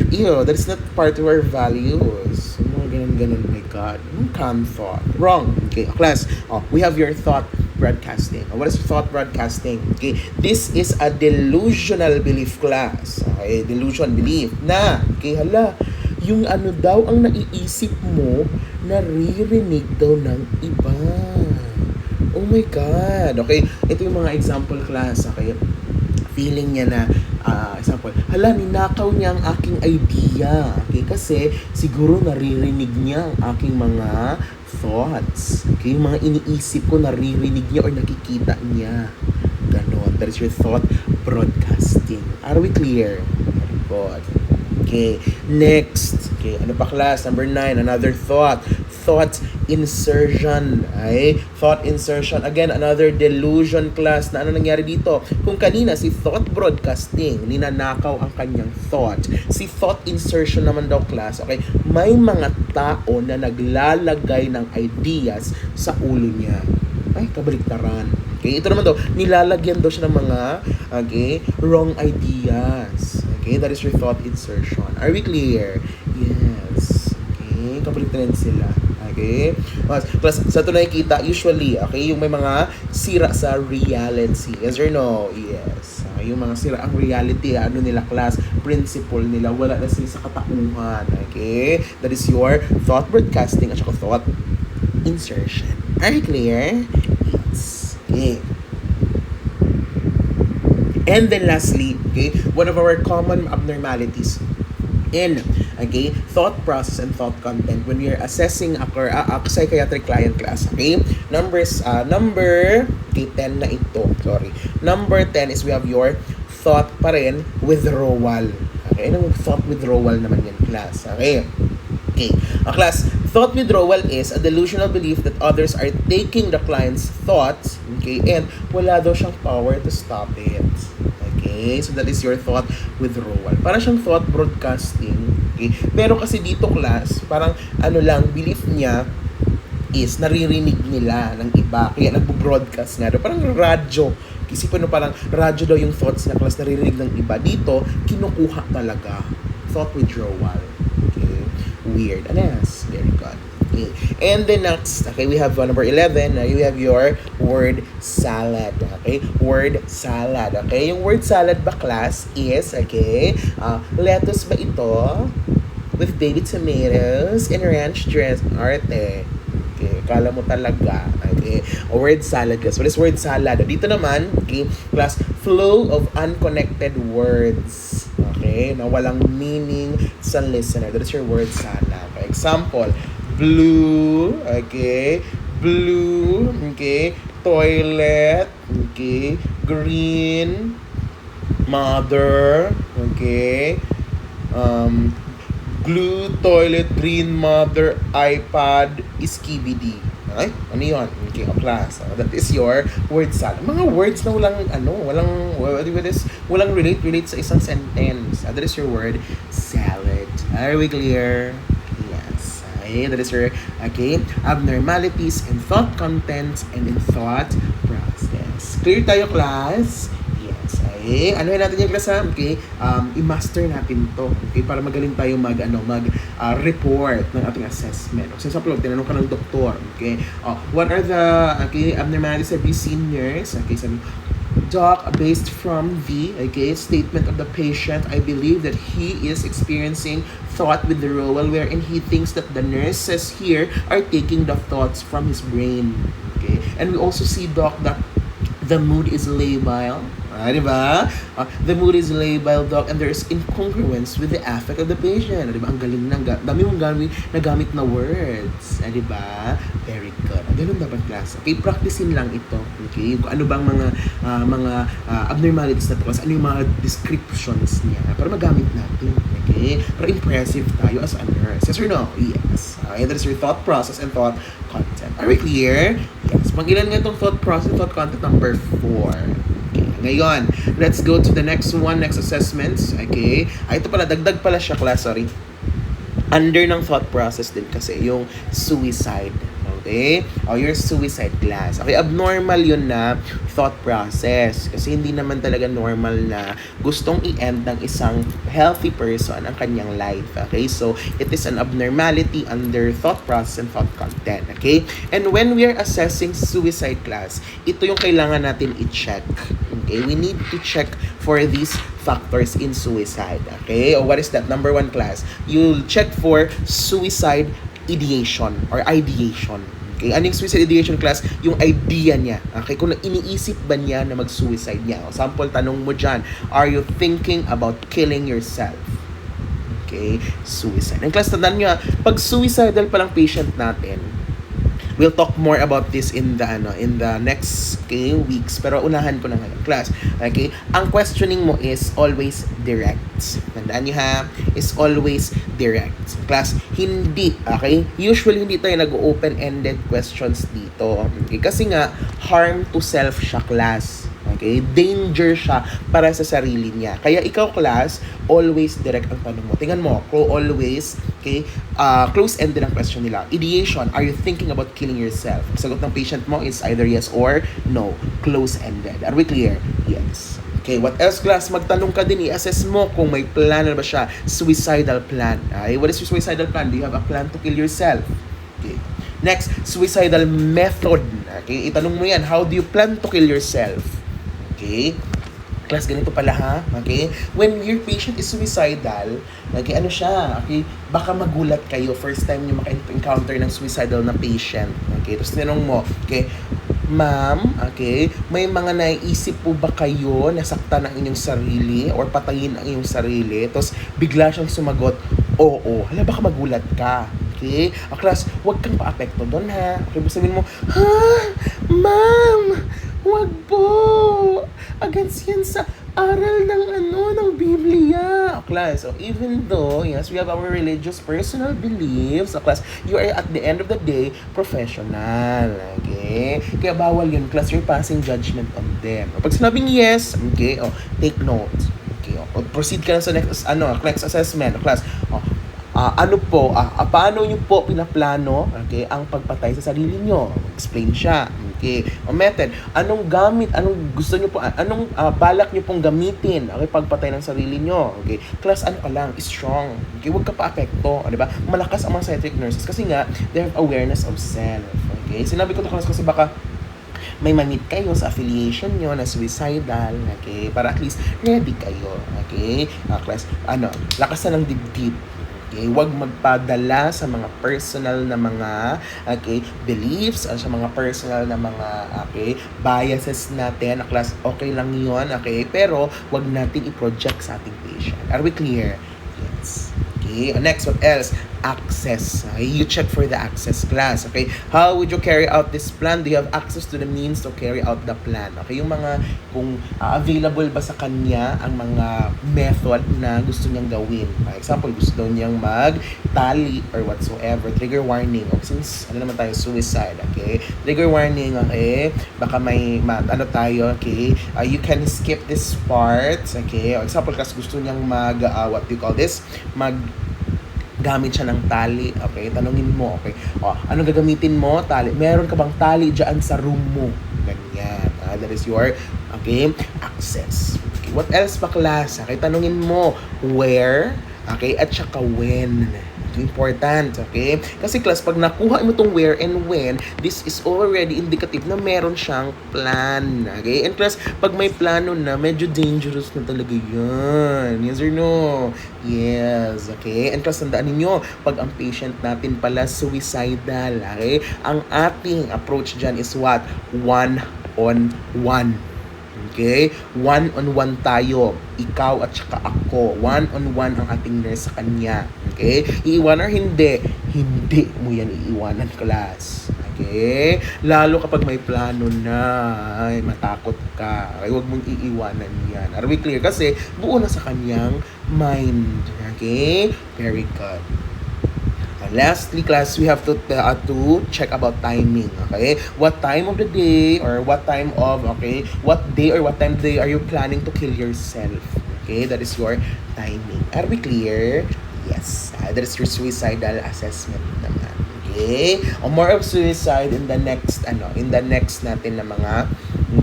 Ew. That is not part of our values. Ganun, my God. Can thought. Wrong. Okay, class. We have your thought broadcasting. What is thought broadcasting? Okay, this is a delusional belief, class. Okay, delusion belief na, okay, hala, yung daw ang naiisip mo, naririnig daw ng iba. Oh my God. Okay, ito yung mga example, class. Okay, feeling niya na, example, hala, ninakaw niya ang aking idea. Okay, kasi siguro naririnig niya ang aking mga thoughts. Okay, yung mga iniisip ko, naririnig niya or nakikita niya. Ganon. That is your thought broadcasting. Are we clear? Very good. Okay, next. Okay, ano pa, class? Number 9, another thought. thought insertion. Ay, thought insertion. Again, another delusion class na ano nangyari dito. Kung kanina si thought broadcasting, ninanakaw ang kanyang thought. Si thought insertion naman daw class, okay, may mga tao na naglalagay ng ideas sa ulo niya. Ay, kabaliktaran. Okay, ito naman daw, nilalagyan daw siya ng mga, okay, wrong ideas. Okay, that is your thought insertion. Are we clear? Yes. Okay, kabaliktaran sila. Okay? Plus, sa ito nakikita, usually, okay, yung may mga sira sa reality. Yes or no? Yes. Yung mga sira ang reality, ano nila class, principle nila, wala na sila sa katauhan. Okay? That is your thought broadcasting at saka thought insertion. Are you clear? Yes. Okay. And then lastly, okay, one of our common abnormalities in, okay, thought process and thought content when we are assessing a psychiatric client class. Okay, number 10 na ito. Sorry. Number 10 is we have your thought pa rin withdrawal. Okay, anong thought withdrawal naman yan, class? Okay. Okay. Class, thought withdrawal is a delusional belief that others are taking the client's thoughts, okay, and wala daw siyang power to stop it. Okay, so that is your thought withdrawal. Para siyang thought broadcasting. Okay, pero kasi dito class, parang ano lang, belief niya is naririnig nila ng iba. Kaya nagbo-broadcast nga daw. Parang radyo. Isipin mo parang radyo daw yung thoughts niya class, naririnig ng iba. Dito, kinukuha talaga. Thought withdrawal. Okay, weird. Anas, very good. Okay. And then next, okay, we have number 11. You have your word salad. Okay, word salad. Okay, yung word salad ba class is, okay, lettuce ba ito with baby tomatoes and ranch dress arte. Okay, kala mo talaga. Okay, word salad class. What is word salad? Dito naman, okay, class, flow of unconnected words. Okay, na walang meaning sa listener. That is your word salad. Okay, example, blue, okay, blue, okay, toilet, okay, green, mother, okay, glue, toilet, green, mother, iPad, skibidi. Okay? Ano yun? Okay, a class. That is your word salad. Mga words na walang relate sa isang sentence. That is your word salad. Are we clear? Yes. Okay, that is your, okay, abnormalities in thought contents and in thought process. Clear tayo, class? Yes. Okay, ano natin yung class, ha? Okay, i-master natin to. Okay, para magaling tayo report ng ating assessment. So, sa plug, tinanong ka ng doktor. Okay, what are the, okay, abnormalities have you seen, nurse? Okay, sabi, Doc, based from the, okay, statement of the patient, I believe that he is experiencing thought withdrawal wherein he thinks that the nurses here are taking the thoughts from his brain. Okay, and we also see, Doc, that the mood is labile. Diba? The mood is labile, Doc, and there's incongruence with the affect of the patient. Diba? Ang galing ng dami mong nagamit na words. Diba? Very good. Ganun dapat class. Okay, practicein lang ito. Okay, kung ano bang mga abnormalities na ito, ano yung mga descriptions niya para magamit natin. Okay, para impressive tayo as a nurse. Yes or no? Yes. Okay, that is your thought process and thought content. Are we clear? Yes. Pag-ilan nga itong thought process and thought content? Number 4. Ngayon, let's go to the next one, next assessments. Okay? Ito pala, dagdag pala siya, class, sorry. Under ng thought process din kasi, yung suicide. Okay? Your suicide class. Okay, abnormal yun na thought process. Kasi hindi naman talaga normal na gustong i-end ng isang healthy person ang kanyang life. Okay? So, it is an abnormality under thought process and thought content. Okay? And when we are assessing suicide class, ito yung kailangan natin i-check. Okay? We need to check for these factors in suicide. Okay? O what is that? Number 1 class. You'll check for suicide ideation or ideation. Okay, ano yung suicide ideation class? Yung idea niya. Okay, kung iniisip ba niya na mag-suicide niya. O, sample, tanong mo dyan, are you thinking about killing yourself? Okay, suicide. Ang class, tandaan nyo, pag suicidal palang patient natin, We'll talk more about this in the next weeks, pero unahan ko na ngayon, class. Okay? Ang questioning mo is always direct. Tandaan niyo ha, is always direct. Class, hindi, okay? Usually hindi tayo nag-open-ended questions dito. Okay? Kasi nga harm to self siya, class. Okay? Danger siya para sa sarili niya. Kaya ikaw, class, always direct ang tanong mo. Tingnan mo, always, okay, close-ended ang question nila. Ideation, are you thinking about killing yourself? Sagot ng patient mo is either yes or no. Close-ended. Are we clear? Yes. Okay, what else, class? Magtanong ka din, i-assess mo kung may plan na ba siya. Suicidal plan. Okay? What is your suicidal plan? Do you have a plan to kill yourself? Okay. Next, suicidal method. Okay, itanong mo yan. How do you plan to kill yourself? Okay? Class, ganito pala ha. Okay? When your patient is suicidal, okay, ano siya? Okay? Baka magulat kayo. First time nyo maka-encounter ng suicidal na patient. Okay? Tapos tinanong mo, okay, ma'am, okay, may mga naiisip po ba kayo na saktan ang inyong sarili or patayin ang inyong sarili? Tapos bigla siyang sumagot, oo. Hala, baka magulat ka. Okay? Class, huwag kang pa-apekto doon ha. Okay, sabihin mo, ha? Ma'am, huwag po. Against yan sa aral ng Biblia. Class, so even though, yes, we have our religious personal beliefs, class, you are at the end of the day, professional. Okay? Kaya bawal yun, class, you're passing judgment on them. Pag sinabing yes, okay, take notes. Okay, proceed ka na sa next assessment. Class, paano nyo po pinaplano, okay, ang pagpatay sa sarili nyo? Explain siya. Okay. Method, anong gusto nyo po, balak nyo pong gamitin, okay, pagpatay ng sarili nyo? Okay. Class, strong. Okay, huwag ka pa-apekto, di ba? Malakas ang mga psychiatric nurses kasi nga, they have awareness of self. Okay. Sinabi ko to, class, kasi baka may manit kayo sa affiliation nyo na suicidal, okay, para at least ready kayo, okay, class, lakas na ng dibdib. Okay, huwag magpadala sa mga personal na mga, okay, beliefs, sa mga personal na mga, okay, biases natin. Class, okay lang yun, okay, pero huwag natin i-project sa ating patient. Are we clear? Yes. Okay, next, what else? Access. Okay, you check for the access, class. Okay, how would you carry out this plan? Do you have access to the means to carry out the plan? Okay, yung mga, kung available ba sa kanya ang mga method na gusto niyang gawin. For example, gusto niyang mag-tally or whatsoever. Trigger warning. Okay, since, naman tayo, suicide. Okay, trigger warning, okay, baka may, okay, you can skip this part. Okay, for example, kasi gusto niyang what do you call this? Gamit siya ng tali, okay? Tanungin mo, okay? Ano gagamitin mo? Tali. Meron ka bang tali dyan sa room mo? Ganyan. That is your, okay, access. Okay, what else pa, class? Okay, tanungin mo, where, okay, at saka when. Important, okay? Kasi, class, pag nakuha mo itong where and when, this is already indicative na meron siyang plan, okay? And class, pag may plano na, medyo dangerous na talaga yan. Yes or no? Yes, okay? And class, tandaan ninyo, pag ang patient natin pala suicidal, okay? Ang ating approach dyan is what? One-on-one. Okay? One-on-one tayo. Ikaw at saka ako. One-on-one ang ating nurse sa kanya. Okay? Iiwan or hindi? Hindi mo yan iiwanan, class. Okay? Lalo kapag may plano na, ay, matakot ka. Okay? Huwag mong iiwanan yan. Are we clear? Kasi buo na sa kanyang mind. Okay? Very good. Lastly, class, we have to check about timing, okay? What time of the day or what time of, okay, what day or what time of the day are you planning to kill yourself? Okay, that is your timing. Are we clear? Yes. That is your suicidal assessment naman. Okay? O more of suicide in the next, natin na mga,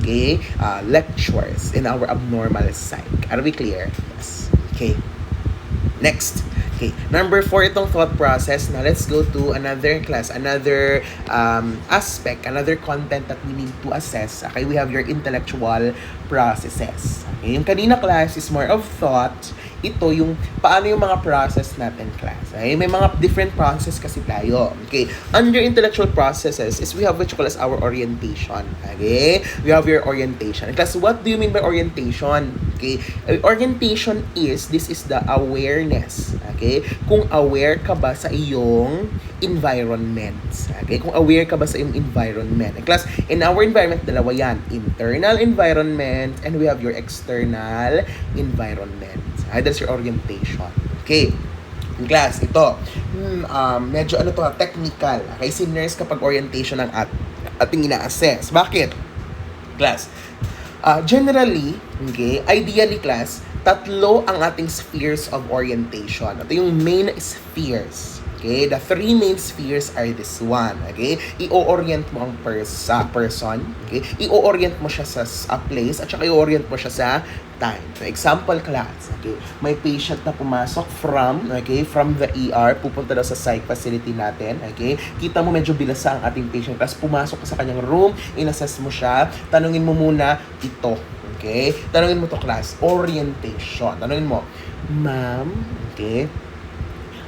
okay, lectures in our abnormal psych. Are we clear? Yes. Okay. Next. Okay, number 4 itong thought process. Now, let's go to another class, another aspect, another content that we need to assess. Okay, we have your intellectual processes. Okay, yung kanina class is more of thought. Ito yung paano yung mga process natin, class. Okay, may mga different process kasi tayo. Okay, under intellectual processes is we have which call as our orientation. Okay, we have your orientation. Class, what do you mean by orientation? Okay? Orientation this is the awareness. Okay? Kung aware ka ba sa iyong environment. Okay? Kung aware ka ba sa iyong environment. Class, in our environment, dalawa yan. Internal environment and we have your external environment. That's your orientation. Okay? In class, ito, medyo technical. Okay, sinners kapag orientation ng ating ina-assess. Bakit? Class, generally, okay, ideally class, tatlo ang ating spheres of orientation. Ito yung main spheres. Okay, the three main spheres are this one. Okay, i-orient mo ang person. Okay, i-orient mo siya sa place at saka i-orient mo siya sa time. So, example class. Okay, may patient na pumasok from the ER, pupunta daw sa psych facility natin. Okay, kita mo medyo bilasa ang ating patient class. Pumasok ka sa kanyang room, in-assess mo siya, tanungin mo muna ito. Okay, tanungin mo to class, orientation. Tanungin mo, ma'am, okay,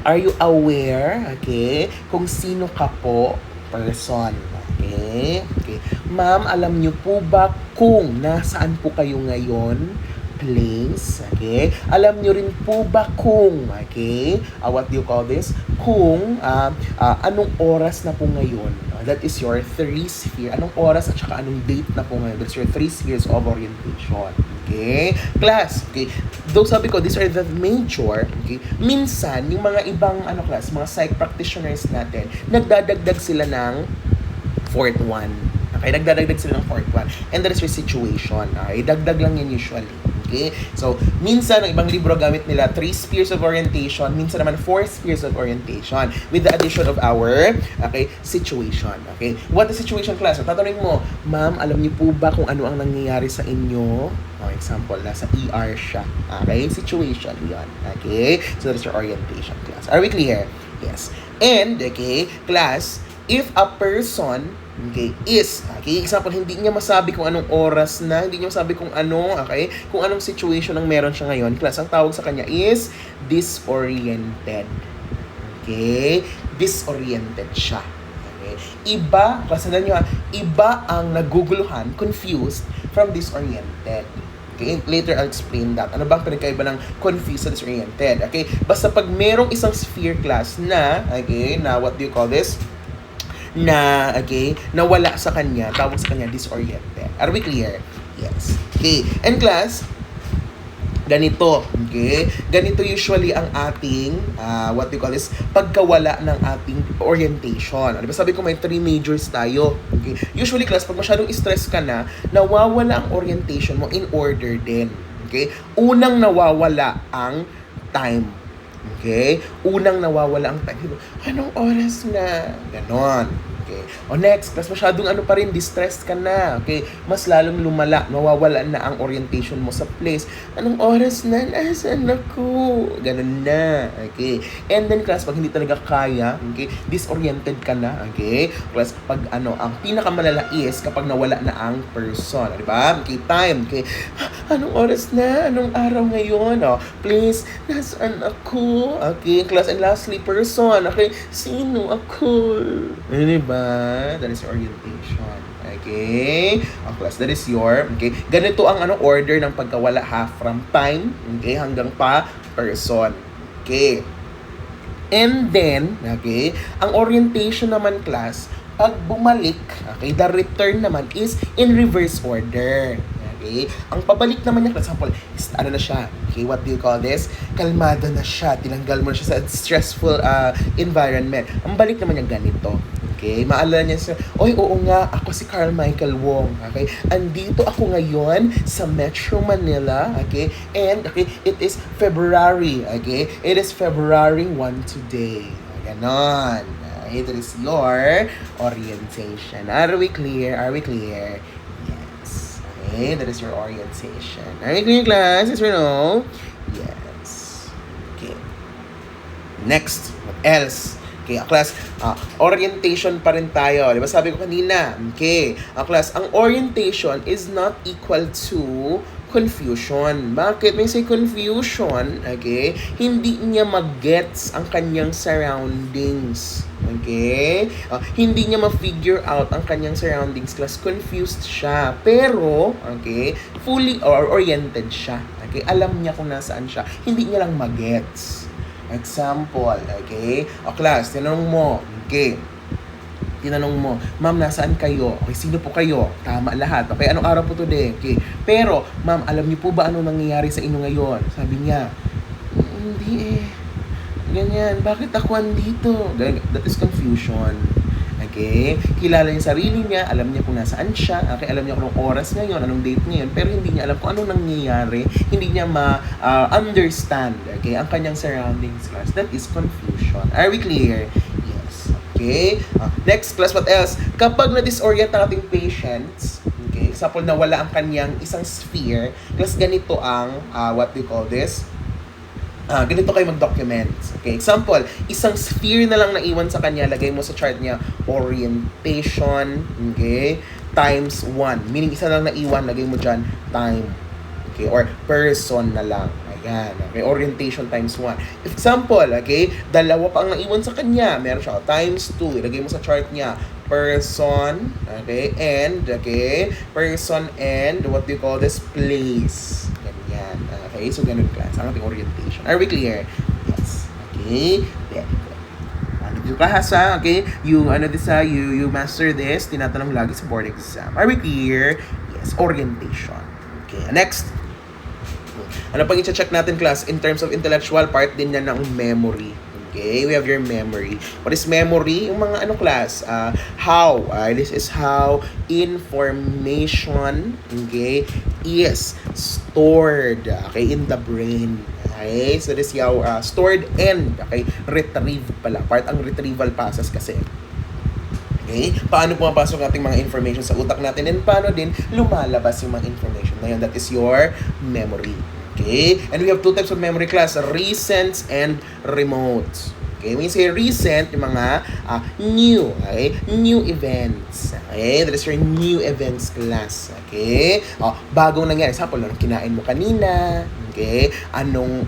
are you aware, okay, kung sino ka po, person? Okay? Okay. Ma'am, alam niyo po ba kung nasaan po kayo ngayon? Place, okay? Alam niyo rin po ba kung, okay, what do you call this? Kung, anong oras na po ngayon? That is your three sphere. Anong oras at saka anong date na po ngayon? That's your three spheres of orientation. Okay? Class, okay? Though sabi ko, these are the major, okay? Minsan, yung mga ibang, class, mga psych practitioners natin, nagdadagdag sila ng fourth one. Okay? Nagdadagdag sila ng fourth one. And that is your situation. Okay? Dagdag lang yan usually. Okay? So, minsan, ang ibang libro gamit nila 3 spheres of orientation, minsan naman 4 spheres of orientation with the addition of our, situation. Okay? What the situation class? So, tatanungin mo, ma'am, alam niyo po ba kung ano ang nangyayari sa inyo? Example, nasa ER siya. Okay? Situation yan. Okay? So, that's your orientation class. Are we clear? Yes. And, okay, class, if a person example, hindi niya masabi kung anong oras na, hindi niya masabi kung kung anong situation ang meron siya ngayon, class, ang tawag sa kanya is disoriented. Okay? Disoriented siya. Okay? Iba, class, iba ang naguguluhan, confused, from disoriented. Okay? Later, I'll explain that. Ano bang pinagkaiba ng confused sa disoriented? Okay? Basta pag merong isang sphere class na, na what do you call this? Na wala sa kanya, tawag sa kanya disoriented. Are we clear? Yes. Okay. And class, ganito, okay? Ganito usually ang ating, what do you call this, pagkawala ng ating orientation. Diba sabi ko may 3 majors tayo. Okay? Usually class, pag masyadong stress ka na, nawawala ang orientation mo in order din. Okay? Unang nawawala ang time. Okay? Unang nawawala ang time. Anong oras na? Ganon. Okay. O next, class, masyadong pa rin, distressed ka na. Okay? Mas lalong lumala, mawawala na ang orientation mo sa place. Anong oras na? Nasaan ako? Ganon na. Okay? And then, class, pag hindi talaga kaya, okay, disoriented ka na. Okay? Class, pag ang pinakamalala is kapag nawala na ang person. Diba? Okay, time. Okay? Anong oras na? Anong araw ngayon? Oh, please, nasaan ako? Okay, class, and lastly, person. Okay? Sino ako? Diba? That is your orientation. Okay? Class, that is your, okay? Ganito ang order ng pagkawala from time, okay, hanggang pa person. Okay? And then, okay, ang orientation naman, class, pag bumalik, okay, the return naman is in reverse order. Okay? Ang pabalik naman niya, for example, is, na siya, okay, what do you call this? Kalmado na siya, tinanggal mo na siya sa stressful environment. Ang balik naman niya ganito. Okay? Maalala niya siya, oo nga, ako si Carl Michael Wong. Okay? Andito ako ngayon sa Metro Manila. Okay? And, okay, it is February. Okay? It is February 1 today. Ganon. Okay? That is your orientation. Are we clear? Are we clear? Yes. Okay? That is your orientation. Are we clear, class? Yes or no? Yes. Okay. Next. What else? Okay, class, orientation pa rin tayo. Diba sabi ko kanina? Okay, class, ang orientation is not equal to confusion. Bakit? May say confusion, okay? Hindi niya mag-gets ang kanyang surroundings. Okay? Hindi niya ma-figure out ang kanyang surroundings class. Confused siya. Pero, okay, fully or oriented siya. Okay? Alam niya kung nasaan siya. Hindi niya lang mag-gets. Example, okay? O class, tinanong mo, okay, tinanong mo, ma'am, nasaan kayo? Okay, sino po kayo? Tama lahat. Okay, anong araw po today? Okay. Pero, ma'am, alam niyo po ba anong nangyayari sa inyo ngayon? Sabi niya, hindi eh. Ganyan, bakit ako andito? That is confusion. Okay? Kilala niya sarili niya, alam niya kung nasaan siya, okay? Alam niya kung anong oras ngayon, anong date ngayon, pero hindi niya alam kung anong nangyayari, hindi niya ma-understand, okay, ang kanyang surroundings class. That is confusion. Are we clear? Okay? Next class, what else? Kapag na-disorient ang ating patients, okay, example na wala ang kanyang isang sphere, class ganito ang, what we call this? Ganito kayo mag-document. Okay, example, isang sphere na lang naiwan sa kanya, lagay mo sa chart niya, orientation, okay, times 1. Meaning, isa lang naiwan, lagay mo dyan, time. Okay, or person na lang. Ayan, okay, orientation times 1. Example, okay, dalawa pa ang naiwan sa kanya. Meron siya, times 2. Ilagay mo sa chart niya, person, okay, and, okay, person and, what do you call this, place. Ganyan, okay, so ganun class, ang ating orientation. Are we clear? Yes, okay, very good. Ano ka ha, okay, you master this, tinatanong lagi sa board exam. Are we clear? Yes, orientation. Okay, next. Ano pang i-check natin class in terms of intellectual part din yan ng memory. Okay, we have your memory. What is memory? Yung mga class, how, this is how information, okay, is stored, okay, in the brain. Okay, so this is how stored and, okay, retrieve pala. Part ang retrieval process kasi. Okay, paano pumapasok ating mga information sa utak natin and paano din lumalabas yung mga information na yun. That is your memory. Okay? And we have two types of memory class, recent and remote. Okay? When you say recent, yung mga new, okay? New events. Okay? That is your new events class. Okay? Bagong nangyari. Example, anong kinain mo kanina? Okay? Anong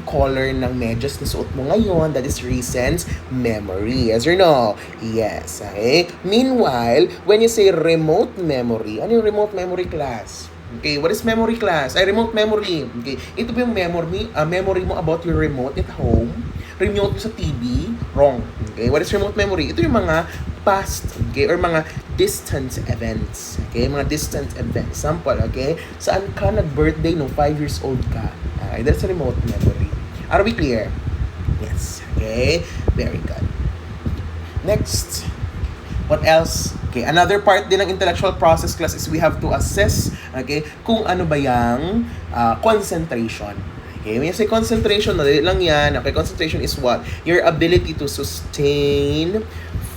color ng medyas na suot mo ngayon? That is recent memory. Yes or no? Yes. Okay? Meanwhile, when you say remote memory, ano yung remote memory class? Okay, what is memory class? Remote memory. Okay, ito po yung memory mo about your remote at home. Remote mo sa TV, wrong. Okay, what is remote memory? Ito yung mga past, okay, or mga distant events. Okay, mga distant events. Example, okay, saan ka nag-birthday nung 5 years old ka? Okay, that's a remote memory. Are we clear? Yes. Okay, very good. Next. What else? Okay, another part din ng intellectual process class is we have to assess, okay, kung ano ba yung concentration. Okay, when you say concentration, madali lang yan. Okay, concentration is what? Your ability to sustain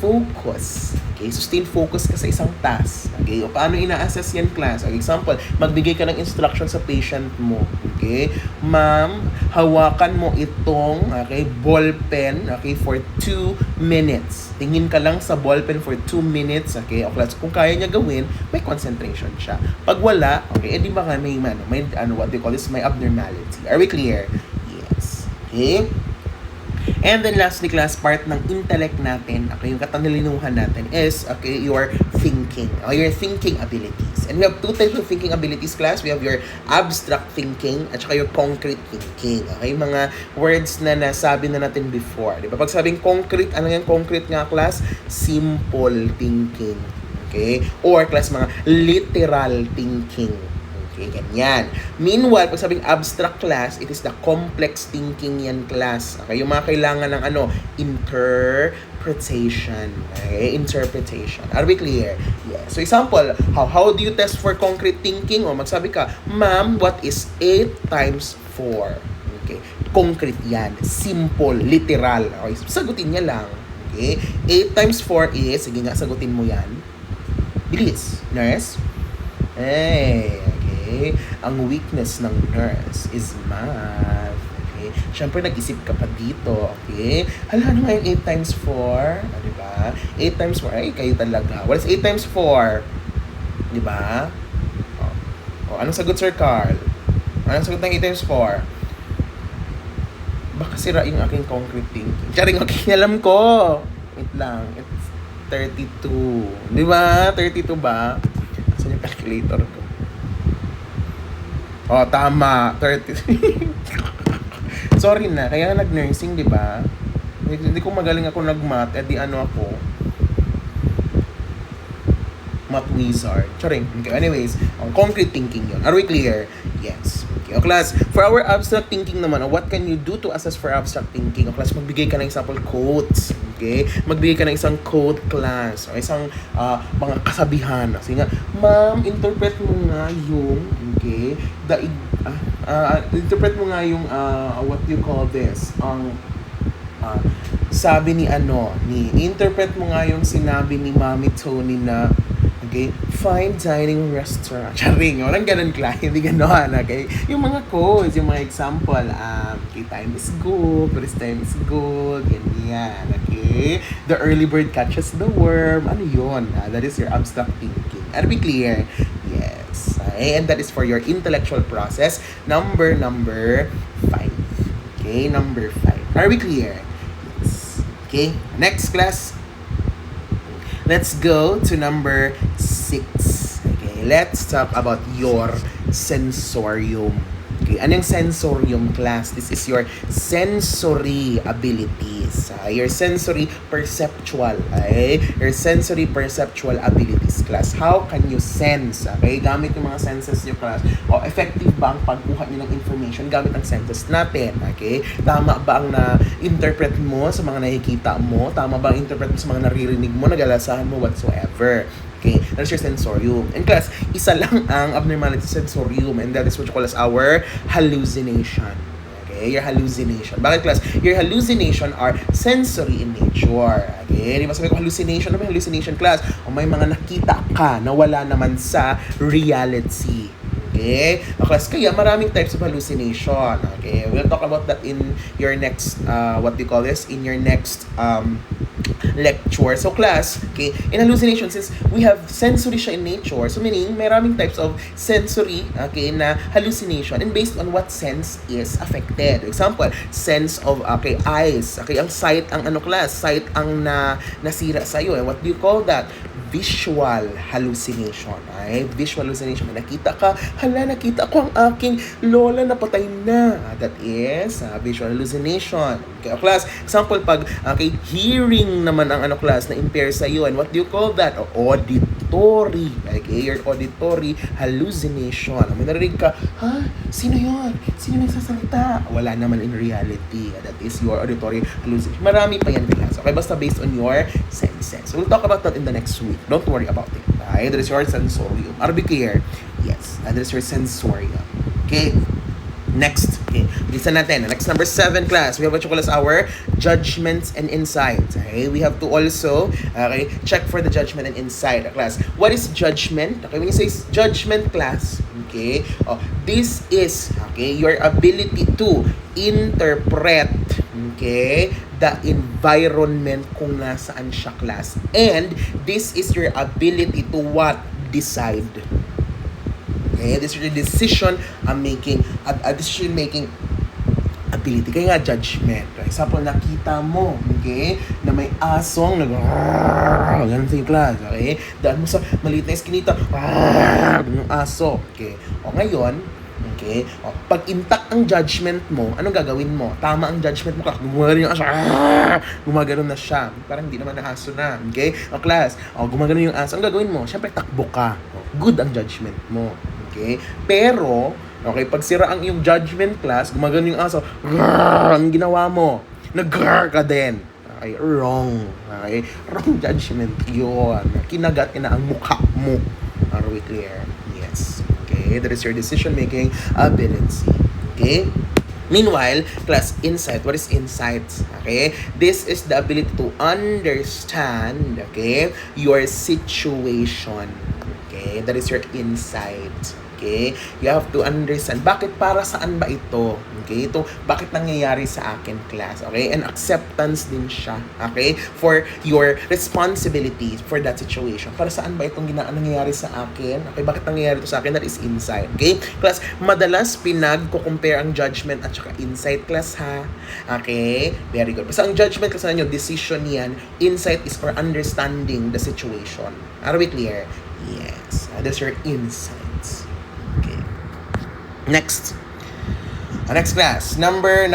focus. Okay, sustain focus ka sa isang task. Okay, o paano ina-assess yan class? Okay, example, magbigay ka ng instruction sa patient mo. Okay, ma'am, hawakan mo itong, okay, ball pen, okay, for 2 minutes. Tingin ka lang sa ball pen for 2 minutes, okay, o class, kung kaya niya gawin, may concentration siya. Pag wala, okay, edi baka may what they call this, may abnormality. Are we clear? Yes. Okay. And then lastly class, part ng intellect natin, okay, yung katanalinuhan natin is, okay, your thinking, or your thinking abilities. And we have two types of thinking abilities class. We have your abstract thinking at saka your concrete thinking. Okay, mga words na nasabi na natin before. Di ba? Pag sabing concrete, ano yung concrete nga class? Simple thinking. Okay? Or class, mga literal thinking. Okay, ganyan. Meanwhile, pag sabing abstract class, it is the complex thinking yan class. Okay, yung mga kailangan ng interpretation. Okay, interpretation. Are we clear? Yeah. So example, how do you test for concrete thinking? O magsabi ka, ma'am, what is 8 times 4? Okay, concrete yan. Simple, literal. Okay, sagutin niya lang. Okay, 8 times 4 is, sige nga, sagutin mo yan. Bilis. Nurse? Hey, okay. Ang weakness ng nurse is math. Okay. Siyempre, nag-isip ka pa dito. Okay. Hala, ano nga yung 8 times 4? Diba? 8 times 4. Ay, kayo talaga. What is 8 times 4? Diba? Oh. O, anong sagot, Sir Carl? Anong sagot ng 8 times 4? Baka sira yung aking concrete thinking. Charing, okay, alam ko. Wait lang. It's 32. Di ba? 32 ba? Saan yung calculator ko? Oh, tama. 30. Sorry na. Kaya nag-nursing, di ba? Hindi ko magaling ako nag-math. Eh, di ano ako? Math wizard. Charing. Okay, anyways, ang concrete thinking yun. Are we clear? Yes. Okay, o class, for our abstract thinking naman, what can you do to assess for abstract thinking? O class, magbigay ka ng example quotes. Okay? Magbigay ka ng isang quote, class. O isang mga kasabihan. Kasi nga, ma'am, interpret mo nga yung, okay, interpret mo nga yung, what do you call this? Ang, sabi ni interpret mo nga yung sinabi ni Mami Tony na, okay, fine dining restaurant. Charing, walang ganun, class. Hindi gano'n, okay? Yung mga quotes, yung mga example, okay, time is good, this time is good, ganyan, okay? The early bird catches the worm. Ano yun? That is your abstract thinking. Are we clear? Yes. Okay? And that is for your intellectual process. Number 5. Okay, number 5. Are we clear? Yes. Okay, next class. Let's go to number 6. Okay, let's talk about your sensorium. Okay, anong sensorium, class? This is your sensory abilities. Your sensory perceptual. Okay? Your sensory perceptual abilities, class. How can you sense? Okay? Gamit yung mga senses nyo, class. O, effective ba ang pagkuha nyo ng information gamit ang senses natin? Okay? Tama ba ang na-interpret mo sa mga nakikita mo? Tama ba ang interpret mo sa mga naririnig mo, nagalasahan mo, whatsoever? Okay, that's your sensorium. And class, isa lang ang abnormality sensorium, and that is what you call as our hallucination. Okay, your hallucination. Bakit, class? Your hallucination are sensory in nature. Okay, di ba sabi ko hallucination? Ano ba hallucination, class? O may mga nakita ka na wala naman sa reality. Okay? Class, kaya maraming types of hallucination. Okay? We'll talk about that in your next, what do you call this? In your next, lecture. So class, okay, in hallucination, since we have sensory siya in nature, so meaning maraming types of sensory, okay, na hallucination, and based on what sense is affected. Example, sense of, okay, eyes. Okay, ang sight, ang class, sight ang nasira sa'yo. And what do you call that? Visual hallucination. Ay, visual hallucination. May nakita ka, nakita ko ang aking lola na patay na. That is visual hallucination. Okay, class. Example, pag hearing naman ang class na impair sa iyo. And what do you call that? Auditory. Okay, your auditory hallucination. May narinig ka, sino yun? Sino nagsasalita? Wala naman in reality. That is your auditory hallucination. Marami pa yan, class. Okay, basta based on your senses. So we'll talk about that in the next week. Don't worry about it. Okay, that is your sensorium. Are we clear? Yes, that is your sensorium. Okay. Next, okay, listen natin. Next, number 7, class. We have what you call as our judgments and insights. Okay, we have to also, okay, check for the judgment and insight, class. What is judgment? Okay, when you say judgment, class, okay, this is, okay, your ability to interpret, okay, the environment kung nasaan siya, class. And this is your ability to what? Decide. Okay, this is your decision making ability. Kaya nga judgment. For example, nakita mo, okay, na may asong ganun sa yung class, okay? Daan mo sa maliit na eskinita, yung aso, okay? O ngayon, okay, pag intact ang judgment mo, anong gagawin mo? Tama ang judgment mo, gumagano yung aso, gumagano na siya. Parang hindi naman na aso na, okay? O class, gumagano yung aso, ang gagawin mo? Siyempre, takbo ka. Good ang judgment mo. Okay? Pero, okay, pag sira ang iyong judgment, class, gumagano yung aso, ang ginawa mo, nag-grrr ka din. Okay, wrong. Okay? Wrong judgment yun. Kinagat na ang mukha mo. Are we clear? Yes. Okay? That is your decision-making ability. Okay? Meanwhile, class, insight. What is insight? Okay? This is the ability to understand, okay, your situation. Okay? That is your insight. Okay? You have to understand, bakit, para saan ba ito? Okay? Ito, bakit nangyayari sa akin, class? Okay? And acceptance din siya. Okay? For your responsibility for that situation. Para saan ba itong nangyayari sa akin? Okay? Bakit nangyayari ito sa akin? That is insight. Okay? Class, madalas pinag-compare ang judgment at saka insight, class, ha? Okay? Very good. Basta ang judgment, class, na nyo, decision yan. Insight is for understanding the situation. Are we clear? Yes. That's your insights. Okay. Next. Next class. Number 8.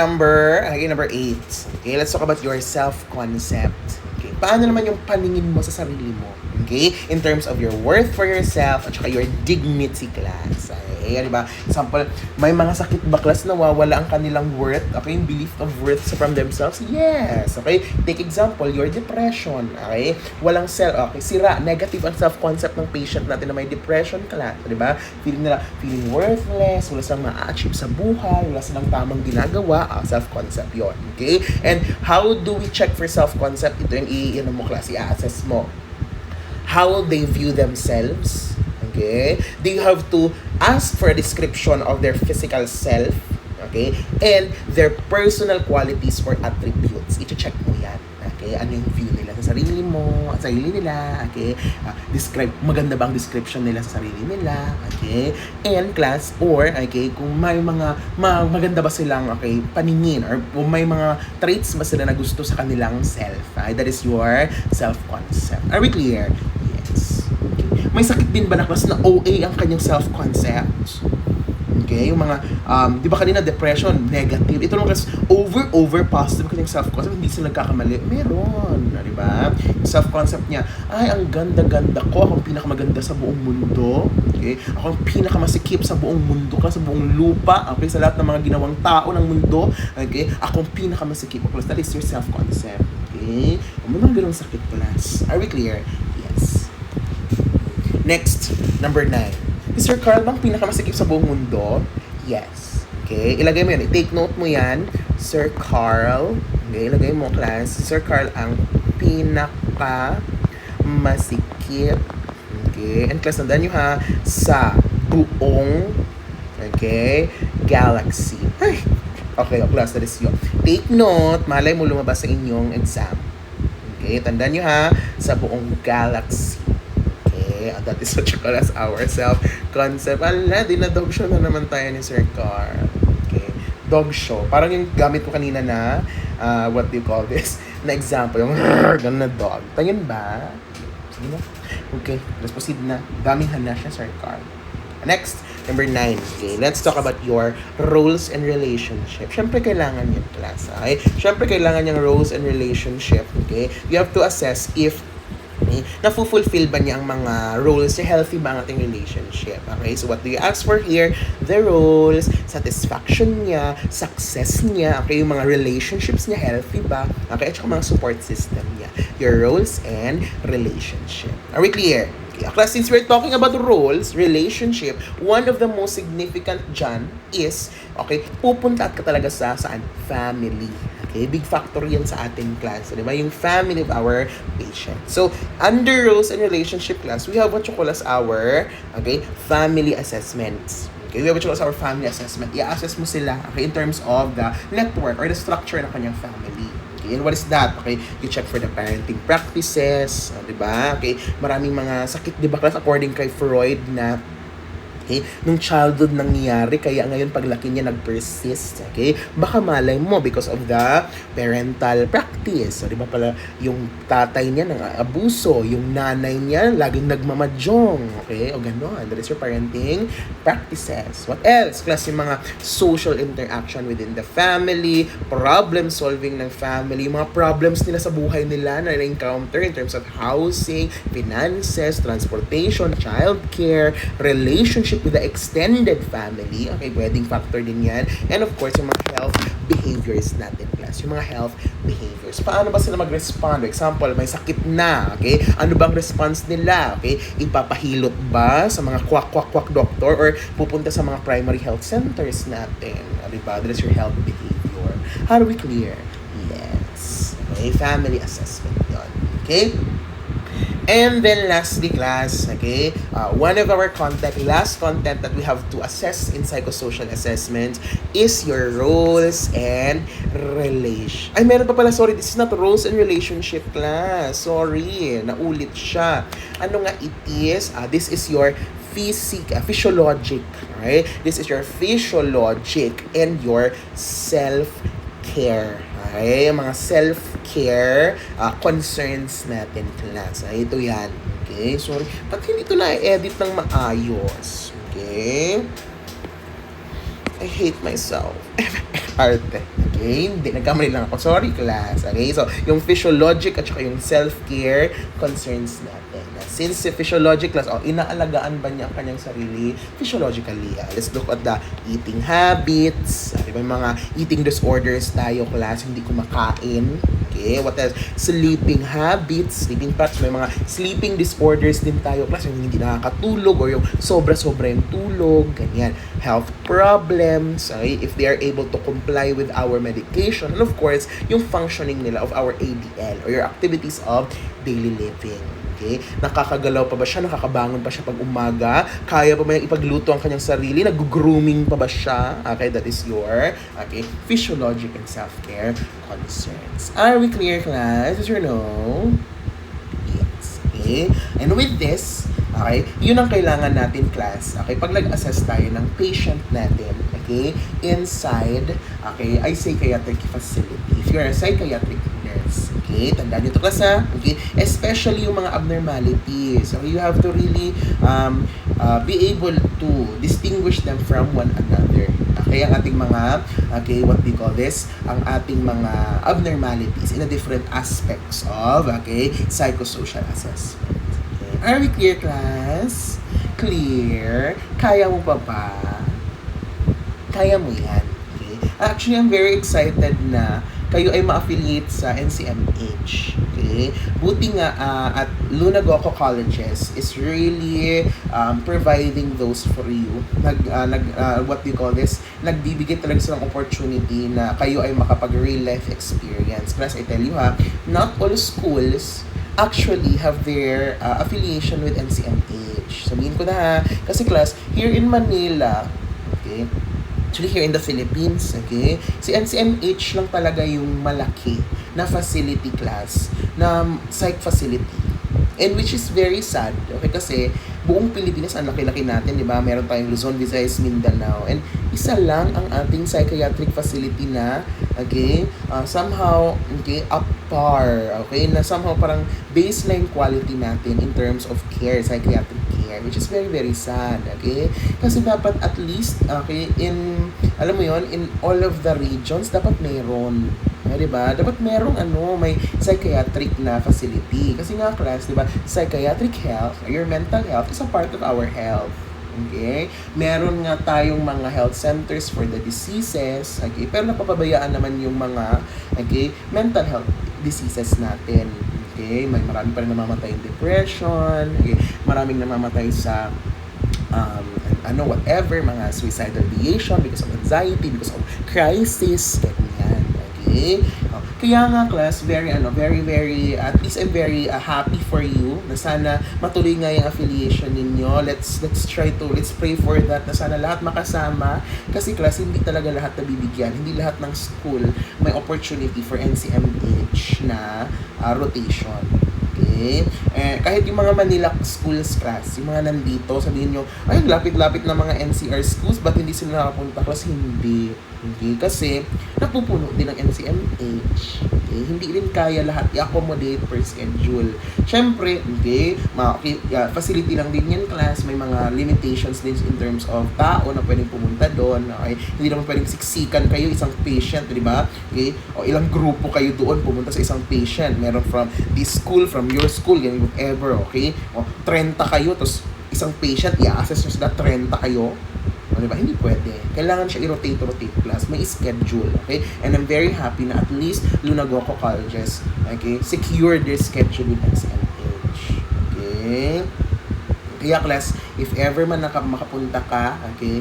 Okay, let's talk about your self-concept. Okay. Paano naman yung paningin mo sa sarili mo? Okay? In terms of your worth for yourself at saka your dignity, class. Okay, di ba? Example, may mga sakit ba, class, na nawawala ang kanilang worth? Okay, yung belief of worth from themselves? Yes. Okay? Take example, your depression. Okay? Walang sira, negative ang self-concept ng patient natin na may depression, class. Di ba? Feeling worthless, wala silang ma-achieve sa buhay, wala silang tamang ginagawa, self-concept yon. Okay? And how do we check for self-concept? Ito yung i-assess mo. How they view themselves. Okay? They have to ask for a description of their physical self. Okay? And their personal qualities or attributes. I-check mo yan. Okay? Ano yung view nila sa sarili mo, sarili nila. Okay? Maganda ba ang description nila sa sarili nila? Okay? And class, or, okay, kung may mga, maganda ba silang, okay, paningin, or kung may mga traits ba sila na gusto sa kanilang self. Okay? That is your self-concept. Are we clear? Yes. Okay. May sakit din ba na, class, na OA ang kanyang self-concept? Okay, yung mga, di ba kanina depression, negative. Ito lang kasi over positive kasi yung self-concept, hindi sila nagkakamali. Meron, di ba? Yung self-concept niya, ay, ang ganda-ganda ko, ako ang pinakamaganda sa buong mundo. Okay? Ako ang pinakamasikip sa buong mundo, sa buong lupa, okay? Sa lahat ng mga ginawang tao ng mundo, okay? Ako ang pinakamasikip. Okay? That is your self-concept. Okay? May mga ganong sakit, class. Are we clear? Yes. Next, number 9. Is Sir Carl bang pinakamasikip sa buong mundo? Yes. Okay, ilagay mo yan. I-take note mo yan. Sir Carl. Okay, ilagay mo, class. Sir Carl ang pinakamasikip. Okay, and class, tandaan nyo ha, sa buong, okay, galaxy. Ay! Okay, class, that is yun. Take note, malay mo lumabas sa inyong exam. Okay, tandaan nyo ha, sa buong galaxy. That is what you call as our self-concept. Ala, dog show na naman tayo ni Sir Carl. Okay. Dog show. Parang yung gamit ko kanina na, what do you call this? Na example, yung gano'n na dog. Tingin ba? Sige na. Okay, let's proceed na. Damihan na siya, Sir Carl. Next, number 9. Okay, let's talk about your roles and relationship. Siyempre, kailangan yun, class. Okay? Siyempre, kailangan yung roles and relationship. Okay? You have to assess if na-fulfill ba niya ang mga roles niya, healthy ba ang ating relationship. Okay, so what do you ask for here? The roles, satisfaction niya, success niya, okay, yung mga relationships niya, healthy ba? Okay, at saka mga support system niya. Your roles and relationship. Are we clear? Okay, since we're talking about roles, relationship, one of the most significant dyan is, okay, pupunta ka talaga sa saan? Family. Okay, big factor yan sa ating class. So, di ba? Yung family of our patient. So, under roles and relationship class, we have what you call as our, okay, family assessments. Okay, we have what you call as our family assessment. I-assess mo sila, okay, in terms of the network or the structure ng kanyang family. Okay, and what is that? Okay, you check for the parenting practices, di ba? Okay, maraming mga sakit, di ba, class, according kay Freud na, okay, nung childhood nangyayari, kaya ngayon paglaki niya nag-persist. Okay? Baka malay mo because of the parental practice. So, di ba pala, yung tatay niya nang abuso, yung nanay niya laging nagmamajong. Okay? O gano'n. That is your parenting practices. What else? Class, yung mga social interaction within the family, problem solving ng family, yung mga problems nila sa buhay nila na na-encounter in terms of housing, finances, transportation, childcare, relationship with the extended family. Okay, wedding factor din yan. And of course, yung mga health behaviors natin, class. Yung mga health behaviors. Paano ba sila mag-respond? Example, may sakit na. Okay? Ano bang response nila? Okay? Ipapahilot ba sa mga kwak-kwak-kwak doctor or pupunta sa mga primary health centers natin? Diba? That is your health behavior. How do we clear? Yes. Okay? Family assessment yun. Okay? And then lastly, class, okay, one of our last content that we have to assess in psychosocial assessment is your roles and relation. Ay, meron pa pala, sorry, this is not roles and relationship class. Sorry, naulit siya. Ano nga it is? This is your physiologic, right? This is your physiologic and your self-care. Okay, mga self-care concerns natin, class. Ay, ito yan. Okay, sorry. Ba't hindi ito na-edit ng maayos? Okay. I hate myself. Arte. Okay, hindi. Nagkamali lang ako. Sorry, class. Okay, so, yung physiologic at saka yung self-care concerns natin. Since si physiologic class, inaalagaan ba niya ang kanyang sarili physiologically? Let's look at the eating habits. Diba, yung mga eating disorders tayo, class, hindi kumakain. Okay, what else? Sleeping habits, sleeping patterns, may mga sleeping disorders din tayo, class, yung hindi nakakatulog or yung sobra-sobra yung tulog, ganyan. Health problems, okay, if they are able to comply with our medication, and of course, yung functioning nila of our ADL or your activities of daily living. Okay? Nakakagalaw pa ba siya? Nakakabangon pa siya pag umaga? Kaya pa ba niyang ipagluto ang kanyang sarili? Nag-grooming pa ba siya? Okay, that is your physiologic and self-care concerns. Are we clear, class? Yes or no? Yes. Okay? And with this, okay, yun ang kailangan natin, class. Okay, pag nag-assess tayo ng patient natin, okay, inside, okay, a psychiatric facility. If you're a psychiatric nurse, okay, tandaan nyo ito, class, ha? Okay, especially yung mga abnormalities. So, you have to really be able to distinguish them from one another. Okay, ang ating mga, okay, what we call this, ang ating mga abnormalities in a different aspects of, okay, psychosocial assessment. Are we clear, class? Clear? Kaya mo pa ba? Kaya mo yan. Okay? Actually, I'm very excited na kayo ay ma-affiliate sa NCMH. Okay? Buti nga at Luna Goco Colleges is really providing those for you. What do you call this? Nagbibigay talaga silang opportunity na kayo ay makapag real life experience. Plus, I tell you ha, not all schools actually have their affiliation with NCMH. Sabihin ko na ha, kasi class, here in Manila, okay, actually here in the Philippines, okay, si NCMH lang talaga yung malaki na facility, class, na psych facility. And which is very sad, okay, kasi buong Pilipinas, ang laki-laki natin, di ba? Meron tayong Luzon, Visayas, Mindanao. And isa lang ang ating psychiatric facility na, okay, somehow, okay, up par, okay, na somehow parang baseline quality natin in terms of care, psychiatric care, which is very, very sad, okay? Kasi dapat at least, okay, alam mo yon, in all of the regions, dapat mayroon. Diba? Dapat merong may psychiatric na facility. Kasi nga, class, diba, psychiatric health, your mental health is a part of our health. Okay? Meron nga tayong mga health centers for the diseases, okay? Pero napapabayaan naman yung mga, okay, mental health diseases natin. Okay? Marami pa rin namamatay in depression, okay? Maraming namamatay sa whatever, mga suicidal ideation because of anxiety, because of crisis, ganyan. Okay? Kaya nga, class, very, very, at least I'm very happy for you na sana matuloy nga yung affiliation ninyo. Let's pray for that na sana lahat makasama. Kasi, class, hindi talaga lahat nabibigyan. Hindi lahat ng school may opportunity for NCMH na rotation. Okay? Kahit yung mga Manila schools, class, yung mga nandito, sabihin nyo, ay, lapit-lapit na mga NCR schools, ba't hindi sila nakapunta, class? Hindi. Okay? Kasi, napupuno din ng NCMH. Okay? Hindi rin kaya lahat i-accommodate per schedule. Siyempre, okay, facility lang din yan, class. May mga limitations din in terms of tao na pwedeng pumunta doon. Okay? Hindi naman pwedeng siksikan kayo, isang patient, di ba? Okay? O ilang grupo kayo doon pumunta sa isang patient. Meron from this school, from your school, ganyan, whatever, okay? O 30 kayo, tapos isang patient, i-assess nyo sila 30 kayo. O, diba? Hindi pwede. Kailangan siya i-rotate, class. May schedule, okay? And I'm very happy na at least Luna Goco Colleges, okay, secure their schedule with NCMH. Okay? Kaya, class, if ever man makapunta ka, okay,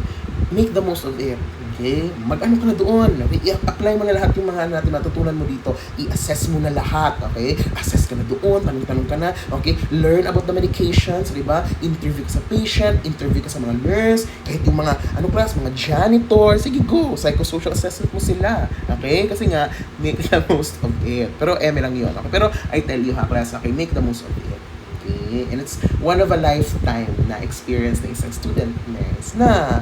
make the most of it. Okay? Mag-ano ka na doon. Okay? I-apply mo na lahat yung mga natin matutunan mo dito. I-assess mo na lahat. Okay? Assess ka na doon. Tanong-tanong ka na. Okay? Learn about the medications. Diba? Interview ka sa patient. Interview ka sa mga nurse. Kahit yung mga, mga janitor. Sige, go. Psychosocial assessment mo sila. Okay? Kasi nga, make the most of it. Pero, lang yun. Okay? Pero, I tell you ha, class, okay? Make the most of it. Okay? And it's one of a lifetime na experience ng isang student nurse na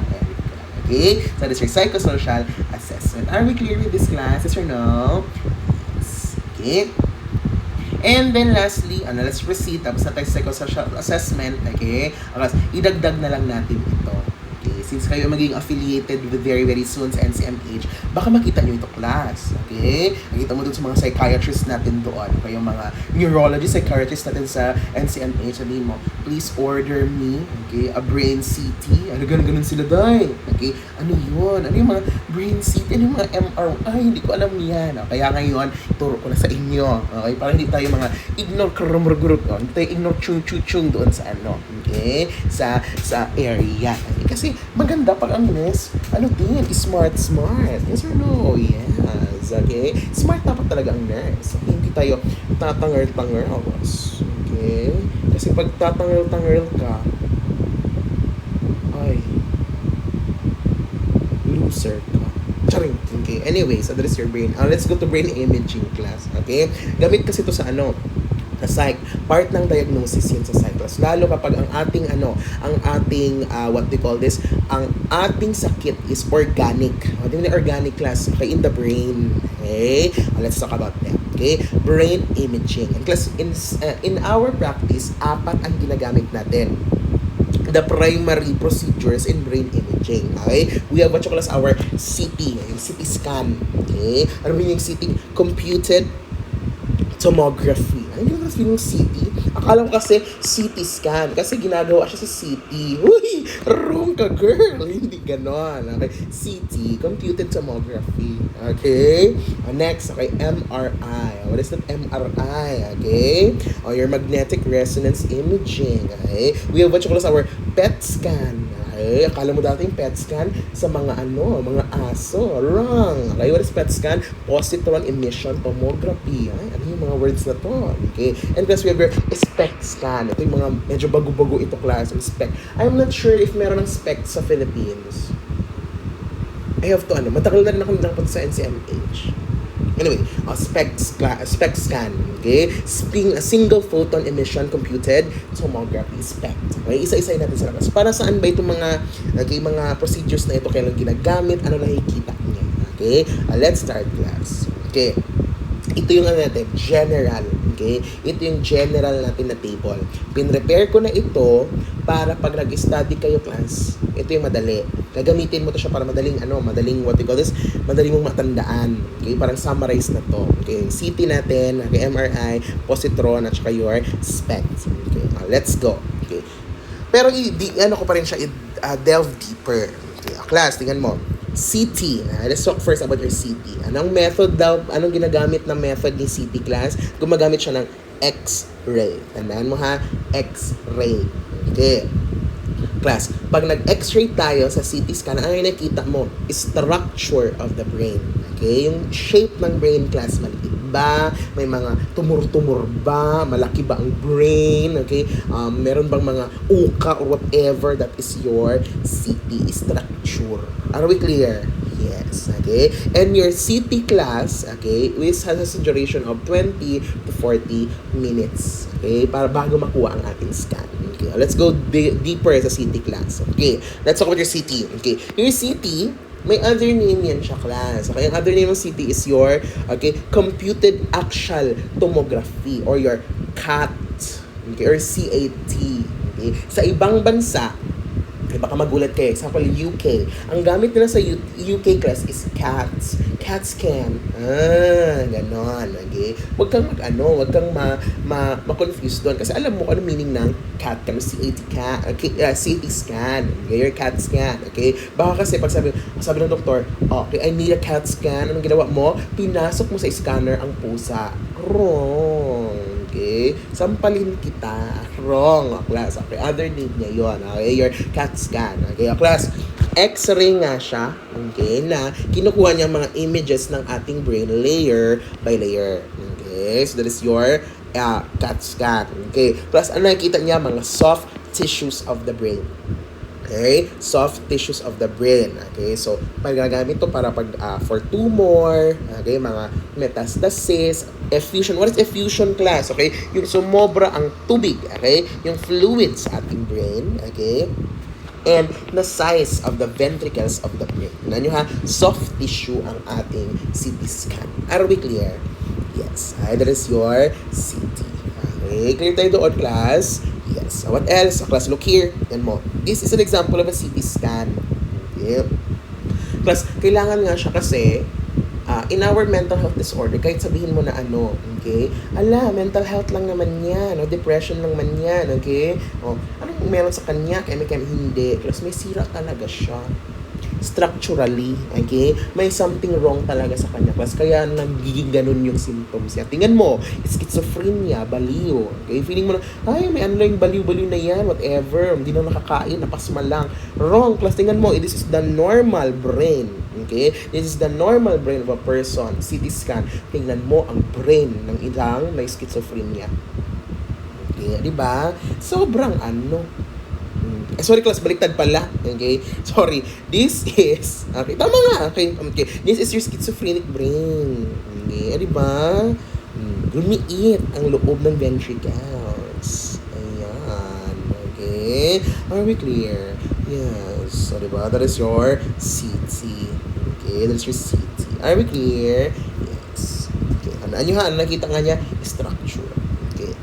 okay? So that is your psychosocial assessment. Are we clear with this class? Yes or no? Yes. Okay? And then lastly, let's proceed. Tapos na tayo sa psychosocial assessment. Okay? Idagdag na lang natin ito. Okay? Since kayo magiging affiliated with very, very soon sa NCMH, baka makita nyo ito class. Okay? Nakita mo dun sa mga psychiatrists natin doon. Okay? Yung mga neurologist, psychiatrists natin sa NCMH. Sabihin mo, please order me, okay, a brain CT. Ganun sila dahil. Okay? Ano yun? Ano yung mga brain CT? Ano yung mga MRI? Hindi ko alam yan. Kaya ngayon, turo ko na sa inyo. Okay? Para hindi tayo mga ignore krumrugurut. Hindi tayo ignore chung doon sa ano. Okay? Sa area. Okay? Kasi maganda pag ang nurse, smart. Yes or no? Yes. Okay? Smart dapat talaga ang nurse. Okay? Hindi tayo tatangar-tangar. Okay? Kasi pag tatangal-tangal ka, ay, loser ka. Charing. Okay, anyway, so that is your brain. Let's go to brain imaging class. Okay? Gamit kasi ito sa sa psych. Part ng diagnosis yun sa psych class. Lalo kapag ang ating what they call this, ang ating sakit is organic. What do you mean organic class? Okay, in the brain. Okay? Let's talk about that. Okay? Brain imaging. And class, in our practice, 4 ang ginagamit natin. The primary procedures in brain imaging. Okay? We have what you call as our CT, yung CT scan. Okay? Ano yung CT? Computed tomography. Hindi ko kasi yung CT. Akala ko kasi CT scan. Kasi ginagawa siya sa CT. Uy! Wrong ka, girl! Hindi ganon. Okay? CT, computed tomography. Okay? Next, okay, MRI. What is that MRI? Okay? Or your magnetic resonance imaging. Okay? We have what you call as our PET scan. Okay? Akala mo dati yung PET scan sa mga mga aso. Wrong. Okay? What is PET scan? Positron emission tomography. Ay, ano yung mga words na to? Okay? And plus we have your SPECT scan. Ito yung mga medyo bago-bago ito class. Yung SPECT. I'm not sure if meron ng SPECT sa Philippines. I have to matagal na rin ako nakapunta sa NCMH. Anyway, SPECT scan, okay? Single photon emission computed tomography, SPECT. Okay, isa-isa natin sa labas. Para saan ba itong mga procedures na ito kailan ginagamit, ano nakikita niya? Okay? Let's start class. Okay. Ito yung natin, general. Okay? Ito yung general natin na table. Pinrepare ko na ito para pag nag-study kayo class, ito yung madali. Gagamitin mo to siya para madaling what we call this, madaling mong matandaan. Okay? Parang summarize na to. Okay? CT natin, okay, MRI, positron, at saka your SPECT. Okay? Let's go. Okay? Pero ko pa rin siya delve deeper. Okay? Class, tingnan mo. CT. Let's talk first about your CT. Anong ginagamit na method ni CT class? Gumagamit siya ng X-ray. Tandaan mo ha, X-ray. Okay. Class, pag nag-X-ray tayo sa CT scan, ang nakikita mo is structure of the brain. Okay? Yung shape ng brain class, maliit ba? May mga tumor-tumor ba? Malaki ba ang brain? Okay? Meron bang mga uka or whatever that is your CT structure? Are we clear? Yes. Okay? And your CT class, okay, which has a duration of 20 to 40 minutes. Okay? Para bago makuha ang ating scan. Okay? Let's go deeper sa CT class. Okay? Let's talk about your CT. Okay? Your CT, may other name yan siya, class. Okay? Ang other name ng CT is your, okay, computed axial tomography or your CAT. Okay? Or CAT. Okay? Sa ibang bansa, baka magulat kayo. Example, UK. Ang gamit nila sa UK class is CAT scan. Ganon. Okay? Huwag kang ma-confuse doon. Kasi alam mo kung ano meaning ng CAT, CT scan. Okay? Your CAT scan. Okay? Baka kasi pag sabi ng doktor, okay, I need a CAT scan. Anong ginawa mo? Pinasok mo sa scanner ang pusa. Wrong. Okay? Sampalin kita. Wrong, class. Okay? Other name niya yun. Okay? Your CAT scan. Okay? Class, X-ray nga siya, okay, na kinukuha niya mga images ng ating brain layer by layer. Okay, so that is your CAT scan. Okay, plus ano nakikita niya? Mga soft tissues of the brain. Okay, soft tissues of the brain. Okay, so pagagamit to para for tumor, okay, mga metastasis, effusion. What is effusion, class? Okay, yung sumobra ang tubig, okay, yung fluids sa ating brain, okay, and the size of the ventricles of the brain. Tignan nyo ha, soft tissue ang ating CT scan. Are we clear? Yes, that is your CT. Okay, clear tayo doon, class? Yes. So what else? So, class, look here. Yan mo. This is an example of a CT scan. Okay. Class, kailangan nga siya kasi in our mental health disorder, kahit sabihin mo na ano, okay? Ala, mental health lang naman yan, o depression lang naman yan, okay? O, anong meron sa kanya? Kaya hindi. Class, may sira talaga siya. Structurally, okay? May something wrong talaga sa kanya. Plus, kaya nagiging ganun yung symptoms niya. Tingnan mo, schizophrenia, baliw. Okay? Feeling mo na, ay, may ano lang yung baliw-baliw na yan, whatever. Hindi na nakakain, napasma lang. Wrong. Plus, tingnan mo, this is the normal brain. Okay? This is the normal brain of a person. CT scan. Tingnan mo ang brain ng ilang may schizophrenia. Okay? Diba? Sobrang ano. Sorry, class, baliktad pala. Okay? Sorry. This is, okay, tama nga. Okay, okay. This is your schizophrenic brain. Okay, diba? Lumiit ang loob ng ventricles. Ayan. Okay? Are we clear? Yes. So, diba? That is your CT. Okay, that is your CT. Are we clear? Yes. Okay. Ano ha? Ano nakita nga niya? Structure. Okay.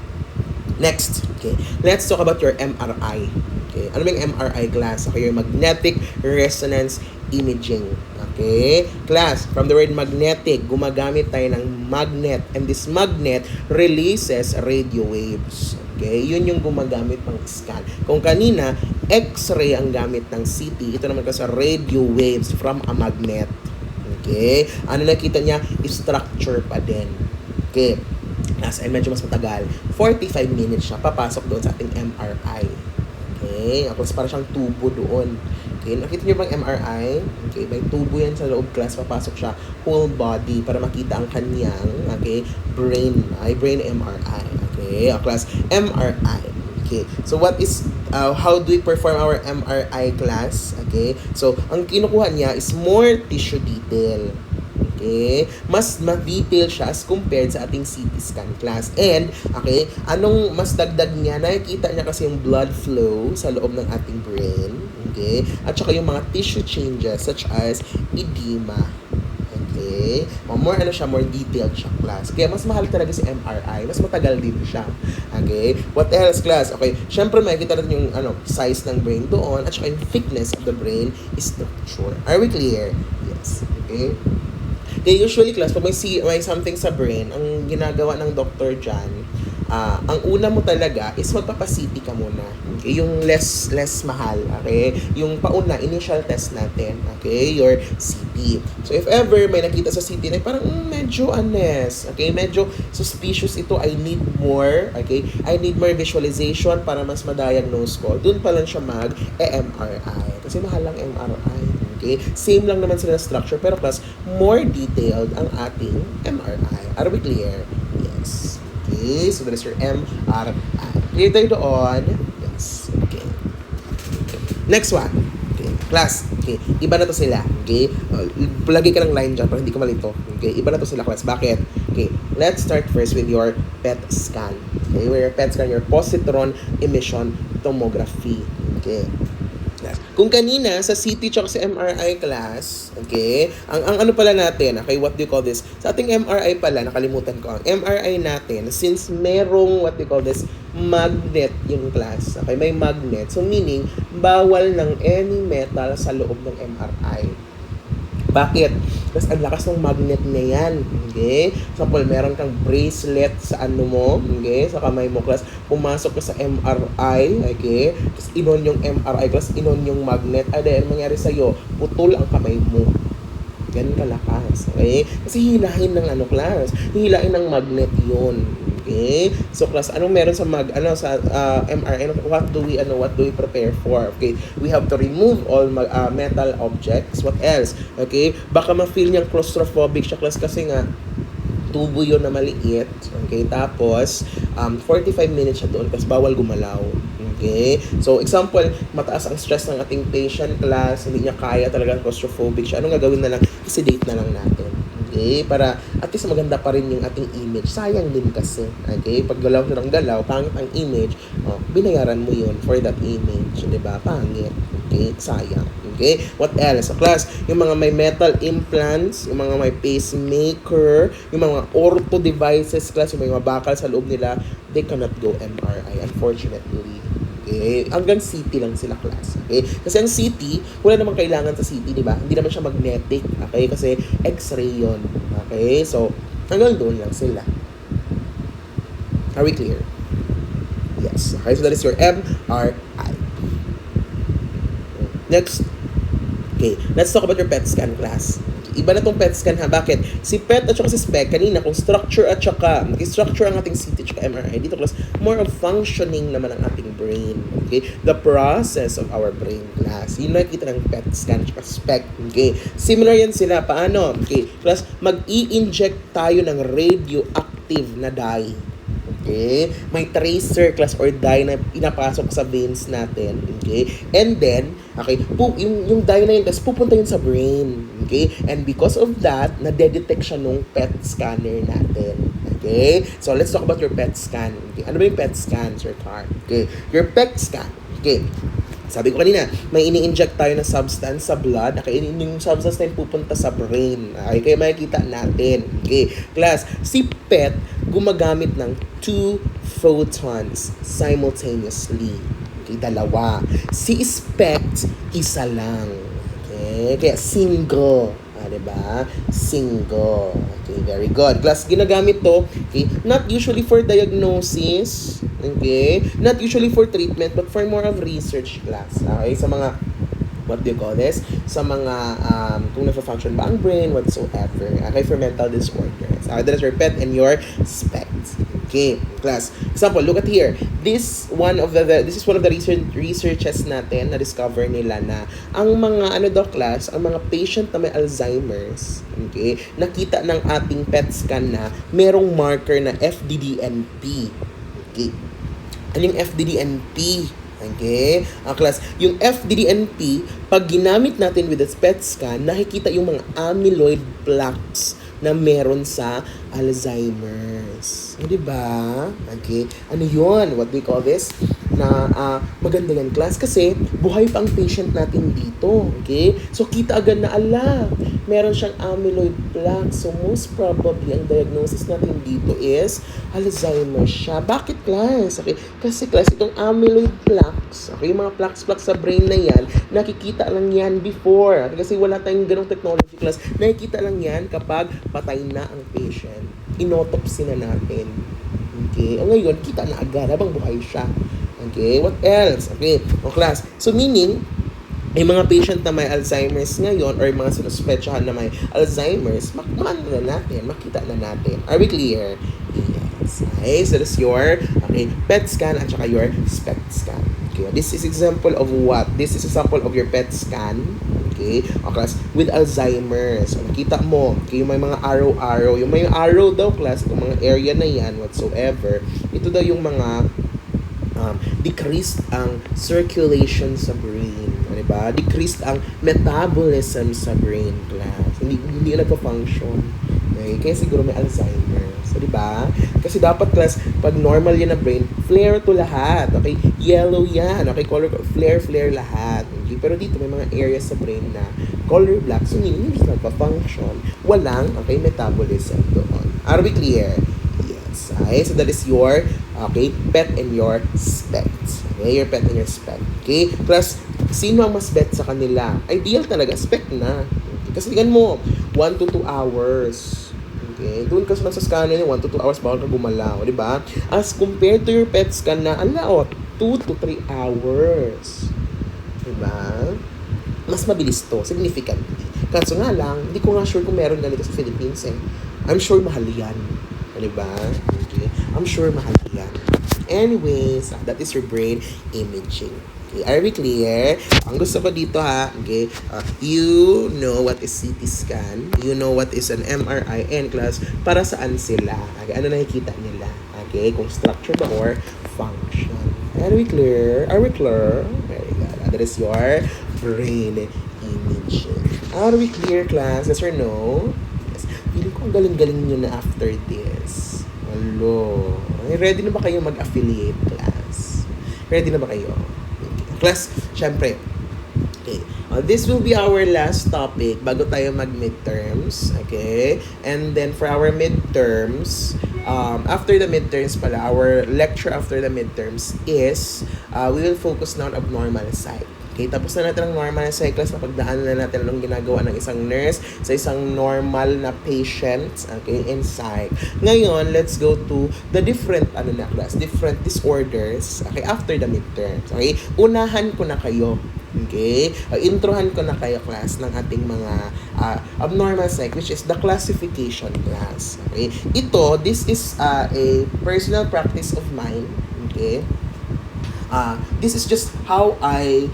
Next. Okay. Let's talk about your MRI. Okay. Ano ba yung MRI, class? Okay, yung magnetic resonance imaging. Okay? Class, from the word magnetic, gumagamit tayo ng magnet. And this magnet releases radio waves. Okay? Yun yung gumagamit pang scan. Kung kanina, X-ray ang gamit ng CT, ito naman kasi radio waves from a magnet. Okay? Ano nakita niya? Structure pa din. Okay? Class, ay medyo mas matagal. 45 minutes siya. Papasok doon sa ating MRI. Okay, tapos para siyang tubo doon. Okay, nakita niyo bang MRI? Okay, may tubo yan sa loob, class. Papasok siya whole body para makita ang kanyang, okay, brain. Ay, brain MRI. Okay, class, MRI. Okay, so what is, how do we perform our MRI, class? Okay, so ang kinukuha niya is more tissue detail. Okay? Mas ma-detail siya as compared sa ating CT scan, class. And, okay, anong mas dagdag niya? Nakikita niya kasi yung blood flow sa loob ng ating brain. Okay? At saka yung mga tissue changes such as edema. Okay? More ano siya, more detailed siya, class. Kaya mas mahal talaga si MRI. Mas matagal din siya. Okay? What else, class? Okay, syempre makikita natin yung size ng brain doon at saka yung thickness of the brain is structure. Are we clear? Yes. Okay? Okay, usually, class, pag may something sa brain, ang ginagawa ng doctor dyan, ang una mo talaga is magpapacity ka muna. Okay? Yung less mahal. Okay? Yung pauna, initial test natin. Okay? Your CT. So, if ever may nakita sa CT na parang medyo honest. Okay? Medyo suspicious ito. I need more. Okay? I need more visualization para mas ma-diagnose ko. Doon pa lang siya mag-MRI. Kasi mahal lang MRI. Okay? Same lang naman sila structure, pero plus, more detailed ang ating MRI. Are we clear? Yes. Okay, so that is your MRI. Clear tayo doon? Yes. Okay. Next one. Okay. Class. Okay. Iba na to sila. Okay. Lagi ka ng line dyan para hindi ka malito. Okay. Iba na to sila, class. Bakit? Okay. Let's start first with your PET scan. Okay. With your PET scan, your positron emission tomography. Okay. Kung kanina sa CT tsaka sa MRI, class, okay, ang ano pala natin, okay, what do you call this? Sa ating MRI pala, nakalimutan ko, ang MRI natin, since merong, what do you call this, magnet yung class, okay, may magnet, so meaning, bawal ng any metal sa loob ng MRI. Bakit? Kasi ang lakas ng magnet na yan. Okay? Example, meron kang bracelet sa ano mo. Okay? Sa kamay mo, class. Pumasok ka sa MRI. Okay? Tapos inon yung MRI, class. Inon yung magnet. Ay, dahil mangyari sa'yo, putol ang kamay mo. ganun kalakas. Okay? Kasi hilahin ng class, hilahin ng magnet yun. Okay? So class, anong meron sa sa MRI? What do we prepare for? Okay? We have to remove all metal objects. What else? Okay? Baka ma-feel niyang claustrophobic siya class kasi nga tubo yun na maliit. Okay? Tapos 45 minutes siya doon kasi bawal gumalaw. Okay? So, example, mataas ang stress ng ating patient class, hindi niya kaya talaga, claustrophobic siya. Anong gagawin na lang? I-sedate na lang natin. Okay? Para at least maganda pa rin yung ating image. Sayang din kasi. Okay? Pag galaw siya ng galaw, pangit ang image, binayaran mo yun for that image. Diba? Pangit. Okay? Sayang. Okay? What else? Sa class, yung mga may metal implants, yung mga may pacemaker, yung mga ortho devices class, yung mga bakal sa loob nila, they cannot go MRI, unfortunately. Okay? Hanggang CT lang sila class. Okay? Kasi ang CT, wala namang kailangan sa CT, di ba? Hindi naman siya magnetic. Okay? Kasi X-ray yun. Okay? So, hanggang doon lang sila. Are we clear? Yes. Okay? So, that is your MRI. Next. Okay. Let's talk about your PET scan class. Iba na tong PET scan ha. Bakit? Si PET at saka si SPEC kanina kung structure at saka structure ang ating CT at saka MRI. Dito class, more of functioning naman ang ating brain. Okay? The process of our brain class. Yun nakikita ng PET scan at saka SPEC. Okay? Similar yan sila. Paano? Okay? Class, mag-i-inject tayo ng radioactive na dye. Okay? May tracer class or dye na pinapasok sa veins natin. Okay? And then, okay, yung dye na yun, tapos pupunta yun sa brain. Okay? And because of that, na-detect siya nung PET scanner natin. Okay? So, let's talk about your PET scan. Okay? Ano ba yung PET scan, Sir Carl? Okay? Your PET scan. Okay? Sabi ko kanina, may ini-inject tayo na substance sa blood. Okay, yung substance na pupunta sa brain. Okay, kaya makikita natin. Okay, class, si PET gumagamit ng 2 photons simultaneously. Okay, dalawa. Si SPECT, isa lang. Okay, kaya single. Diba? Single. Okay, very good. Class, ginagamit to, okay, not usually for diagnosis, okay, not usually for treatment, but for more of research class. Okay, sa mga, what do you call this? Sa mga, kung nagfa-function ba ang brain, whatsoever. Okay, for mental disorders. Okay, that is your PET and your SPECT. Okay, class. Example, look at here. This is one of the researches natin na discover nila na ang mga class, ang mga patient na may Alzheimer's, okay, nakita ng ating PET scan na merong marker na FDDNP. Okay. Ano yung FDDNP? Okay? Class, yung FDDNP, pag ginamit natin with the PET scan, nakikita yung mga amyloid plaques na meron sa Alzheimer's. Diba? Okay. Ano yun? What do we call this? Na maganda yan class kasi buhay pa ang patient natin dito. Okay? So, kita agad na meron siyang amyloid plaques. So, most probably, ang diagnosis natin dito is Alzheimer's siya. Bakit class? Okay? Kasi class, itong amyloid plaques, okay, yung mga plaques sa brain na yan, nakikita lang yan before. Okay? Kasi wala tayong ganong technology class. Nakikita lang yan kapag patay na ang patient. Inotopsy na natin. Okay? O ngayon, kita na agad habang buhay siya. Okay? What else? Okay? O class. So, meaning, yung mga patient na may Alzheimer's ngayon or yung mga sinuspetsahan na may Alzheimer's, makita na natin. Are we clear? Yes. Okay? So, that's your PET scan at saka your SPECT scan. Okay? This is example of what? This is example of your PET scan. Okay? O class, with Alzheimer's. So, nakita mo, okay, yung may mga arrow-arrow. Yung may arrow daw, class, yung mga area na yan, whatsoever, ito daw yung mga decreased ang circulation sa brain. Diba? Decreased ang metabolism sa brain, class. Hindi nagpa-function. Okay? Kaya siguro may Alzheimer's. So, diba? Kasi dapat, class, pag normal yan na brain, flare to lahat. Okay? Yellow yan. Okay? Color, flare lahat. Okay? Pero dito, may mga areas sa brain na color black. So, hindi nagpa-function. Walang, okay, metabolism doon. Are we clear? Yes. Okay? So, that is your, okay, PET and your SPECT. Okay? Your PET and your SPECT. Okay? Plus, sino ang mas bet sa kanila? Ideal talaga, SPECT na. Okay? Kasi tingnan mo, 1 to 2 hours. Okay? Doon kasi lang sa scanner, 1 to 2 hours bawal ka gumalaw, di ba? As compared to your PET scan na, 2 to 3 hours. Di ba? mas mabilis to, significantly. Kaso nga lang, hindi ko nga sure kung meron ganito sa Philippines eh. I'm sure mahal yan. Diba? Okay. I'm sure mahal yan. Anyways, that is your brain imaging. Okay, are we clear? Ang gusto ko dito ha, okay, you know what is CT scan, you know what is an MRI and class, para saan sila? Okay, ano nakikita nila? Okay, kung structure ba or function. Are we clear? Are we clear? Very good. That is your brain imaging. Are we clear, class? Yes or no? Yes. Feeling ko ang galing-galing nyo na after this. Hello. Ready na ba kayo mag-affiliate, class? Ready na ba kayo? Okay. Class, syempre. Okay. This will be our last topic bago tayo mag-midterms. Okay? And then for our midterms, after the midterms pala, our lecture after the midterms is, we will focus now on abnormal psych. Okay, tapos na natin ang normal psych class, napagdaanan na natin anong ginagawa ng isang nurse sa isang normal na patient, okay, in psych. Ngayon, let's go to the different, class, different disorders, okay, after the midterms, okay. Unahan ko na kayo, okay, introhan ko na kayo, class, ng ating mga abnormal psych, which is the classification class, okay. This is a personal practice of mine, okay. This is just how I,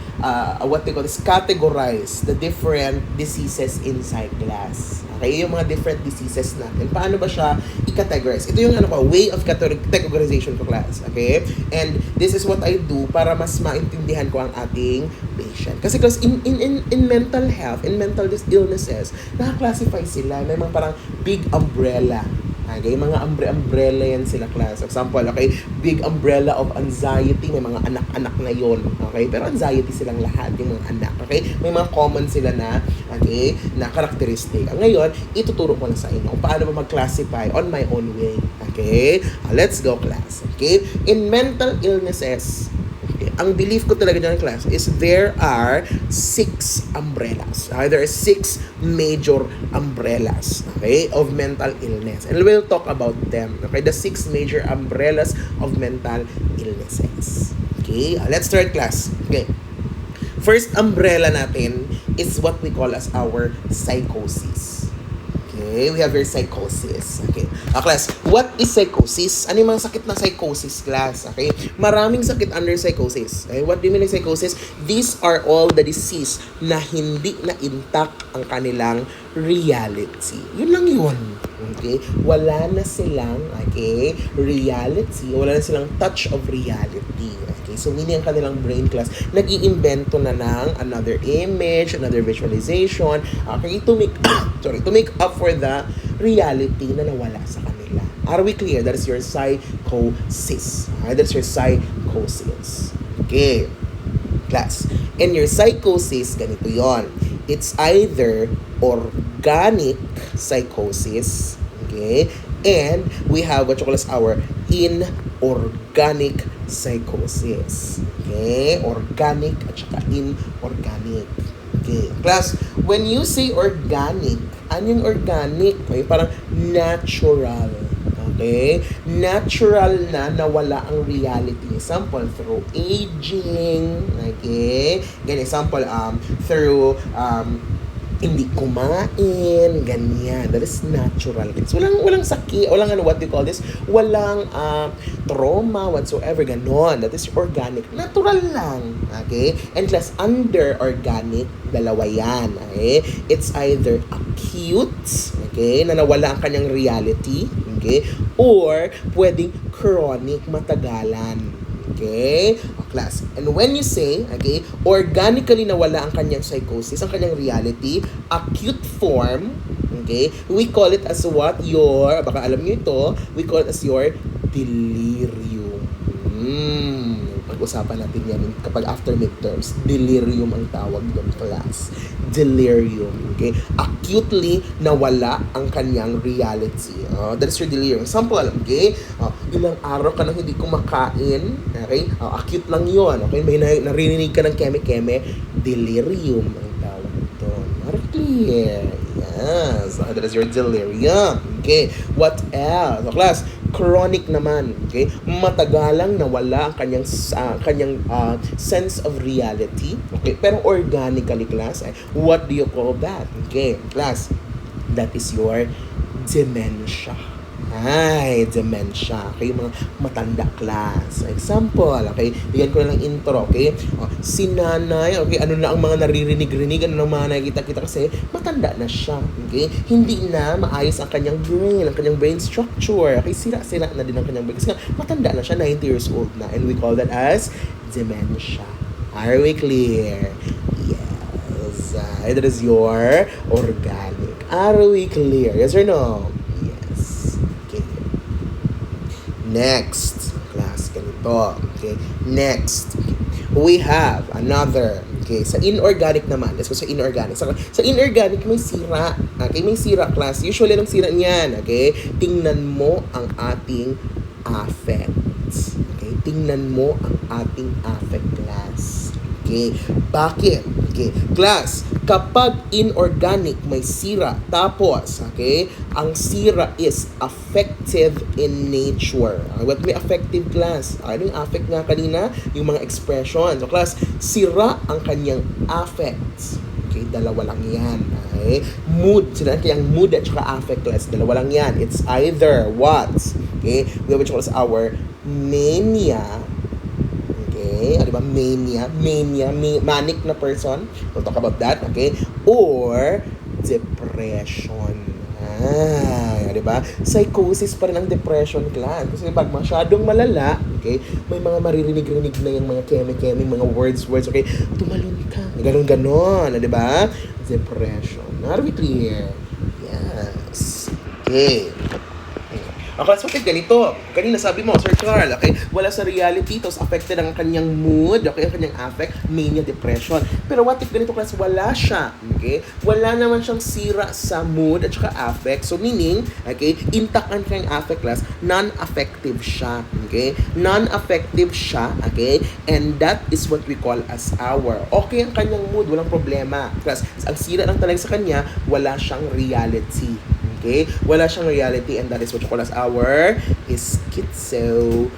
categorize the different diseases inside class. Okay, yung mga different diseases natin. Paano ba siya i-categorize? Ito yung way of categorization ko, class. Okay? And this is what I do para mas maintindihan ko ang ating patient. Kasi class, in mental health, in mental illnesses, naka-classify sila. May mga parang big umbrella. Okay, mga umbrella yan sila, class. Example, okay, big umbrella of anxiety, may mga anak-anak na yon, okay? Pero anxiety silang lahat, yung mga anak, okay? May mga common sila na, okay, na characteristic. Ngayon, ituturo ko na sa inyo kung paano ba mag-classify on my own way, okay? Let's go, class, okay? In mental illnesses, ang belief ko talaga dyan, class, is there are 6 umbrellas. Okay? There are 6 major umbrellas, okay, of mental illness. And we'll talk about them. Okay? The 6 major umbrellas of mental illnesses. Okay? Let's start, class. Okay. First umbrella natin is what we call as our psychosis. Okay, we have your psychosis. Okay. Class, what is psychosis? Ano yung mga sakit na psychosis, class? Okay. Maraming sakit under psychosis. Okay. What do you mean by psychosis? These are all the disease na hindi na intact ang kanilang reality. Yun lang yun. Okay? Wala na silang, okay, reality. Wala na silang touch of reality. Okay? So, meaning ang kanilang brain, class, nag-iimbento na ng another image, another visualization, okay, to make up for the reality na nawala sa kanila. Are we clear? That is your psychosis. Okay? That's your psychosis. Okay. Class. In your psychosis, ganito yon. It's either organic psychosis, okay, and we have what you call as our inorganic psychosis. Okay, organic at saka inorganic. Okay, class, when you say organic, ano yung organic? Okay, parang natural. Okay? Natural na nawala ang reality. Example, through aging. Okay? Ganyan, example, through hindi kumain, ganyan. That is natural. It's walang sakit, walang what do you call this? Walang trauma whatsoever, ganon. That is organic. Natural lang. Okay? And plus, under organic, dalawa yan. Okay? It's either acute, okay, na nawala ang kanyang reality, okay, or pwedeng chronic, matagalan. Okay? Class. And when you say, okay, organically nawala ang kanyang psychosis, ang kanyang reality, acute form, okay, we call it as what? Baka alam nyo ito, we call it as your delirium. Pag-usapan natin yan kapag after midterms. Delirium ang tawag doon, class. Delirium. Okay? Acutely nawala ang kanyang reality. That is your delirium. Example, okay? Ilang araw ka nang hindi kumakain. Okay? Acute lang yon. Okay? May narinig ka ng keme-keme. Delirium ang tawag doon. Are clear? Yes. That is your delirium. Okay? What else? Class, Chronic naman, okay? Matagalang nawala ang kanyang sense of reality, okay? Pero organically, class, what do you call that? Okay, class, that is your dementia. Ay, dementia. Okay, mga matanda class. Example, okay? Bigyan ko na lang intro, okay? Si nanay, okay? Ano na ang mga naririnig-rinig? Ano na ang mga nakikita-kita kasi matanda na siya, okay? Hindi na maayos ang kanyang brain structure. Okay, sira-sira na din ang kanyang brain. Kasi nga, matanda na siya, 90 years old na. And we call that as dementia. Are we clear? Yes. That is your organic. Are we clear? Yes or no? Next, class, ganito. Okay, next, we have another. Okay, sa inorganic naman. Let's go sa inorganic. Sa inorganic, may sira. Okay, may sira, class. Usually, ang sira niyan. Okay, tingnan mo ang ating affects. Okay, tingnan mo ang ating affect, class. Okay, bakit? Okay, class, kapag inorganic may sira, tapos, okay, ang sira is affective in nature. What may affective, class? Ano yung affect nga kanina? Yung mga expression. So, class, sira ang kanyang affects. Okay, dalawa lang yan. Okay? Mood, sila kayang mood at saka affect, class. Dalawa lang yan. It's either what? Okay, we have which calls our mania. Okay, ano ba? Mania, manic na person. We'll talk about that, okay? Or depression. Di ba? Psychosis pa rin ang depression, class. Kasi pag masyadong malala, okay, may mga maririnig-rinig na yung mga keme-keme, mga words, okay? Tumalon ka. Ganon, di ba? Depression. Are we clear? Yes. Okay. Okay, so ganito. Kanina sabi mo, Sir Carl, okay, wala sa reality, tapos affected ang kanyang mood, okay, ang kanyang affect, mania, depression. Pero what if ganito, class, wala siya, okay? Wala naman siyang sira sa mood at saka affect. So meaning, okay, intact ang kanyang affect, class, non-affective siya, okay? Non-affective siya, okay? And that is what we call as our. Okay ang kanyang mood, walang problema. Class, ang sira lang talaga sa kanya, wala siyang reality. Okay? Wala siyang reality, and that is what you call as our schizophrenia.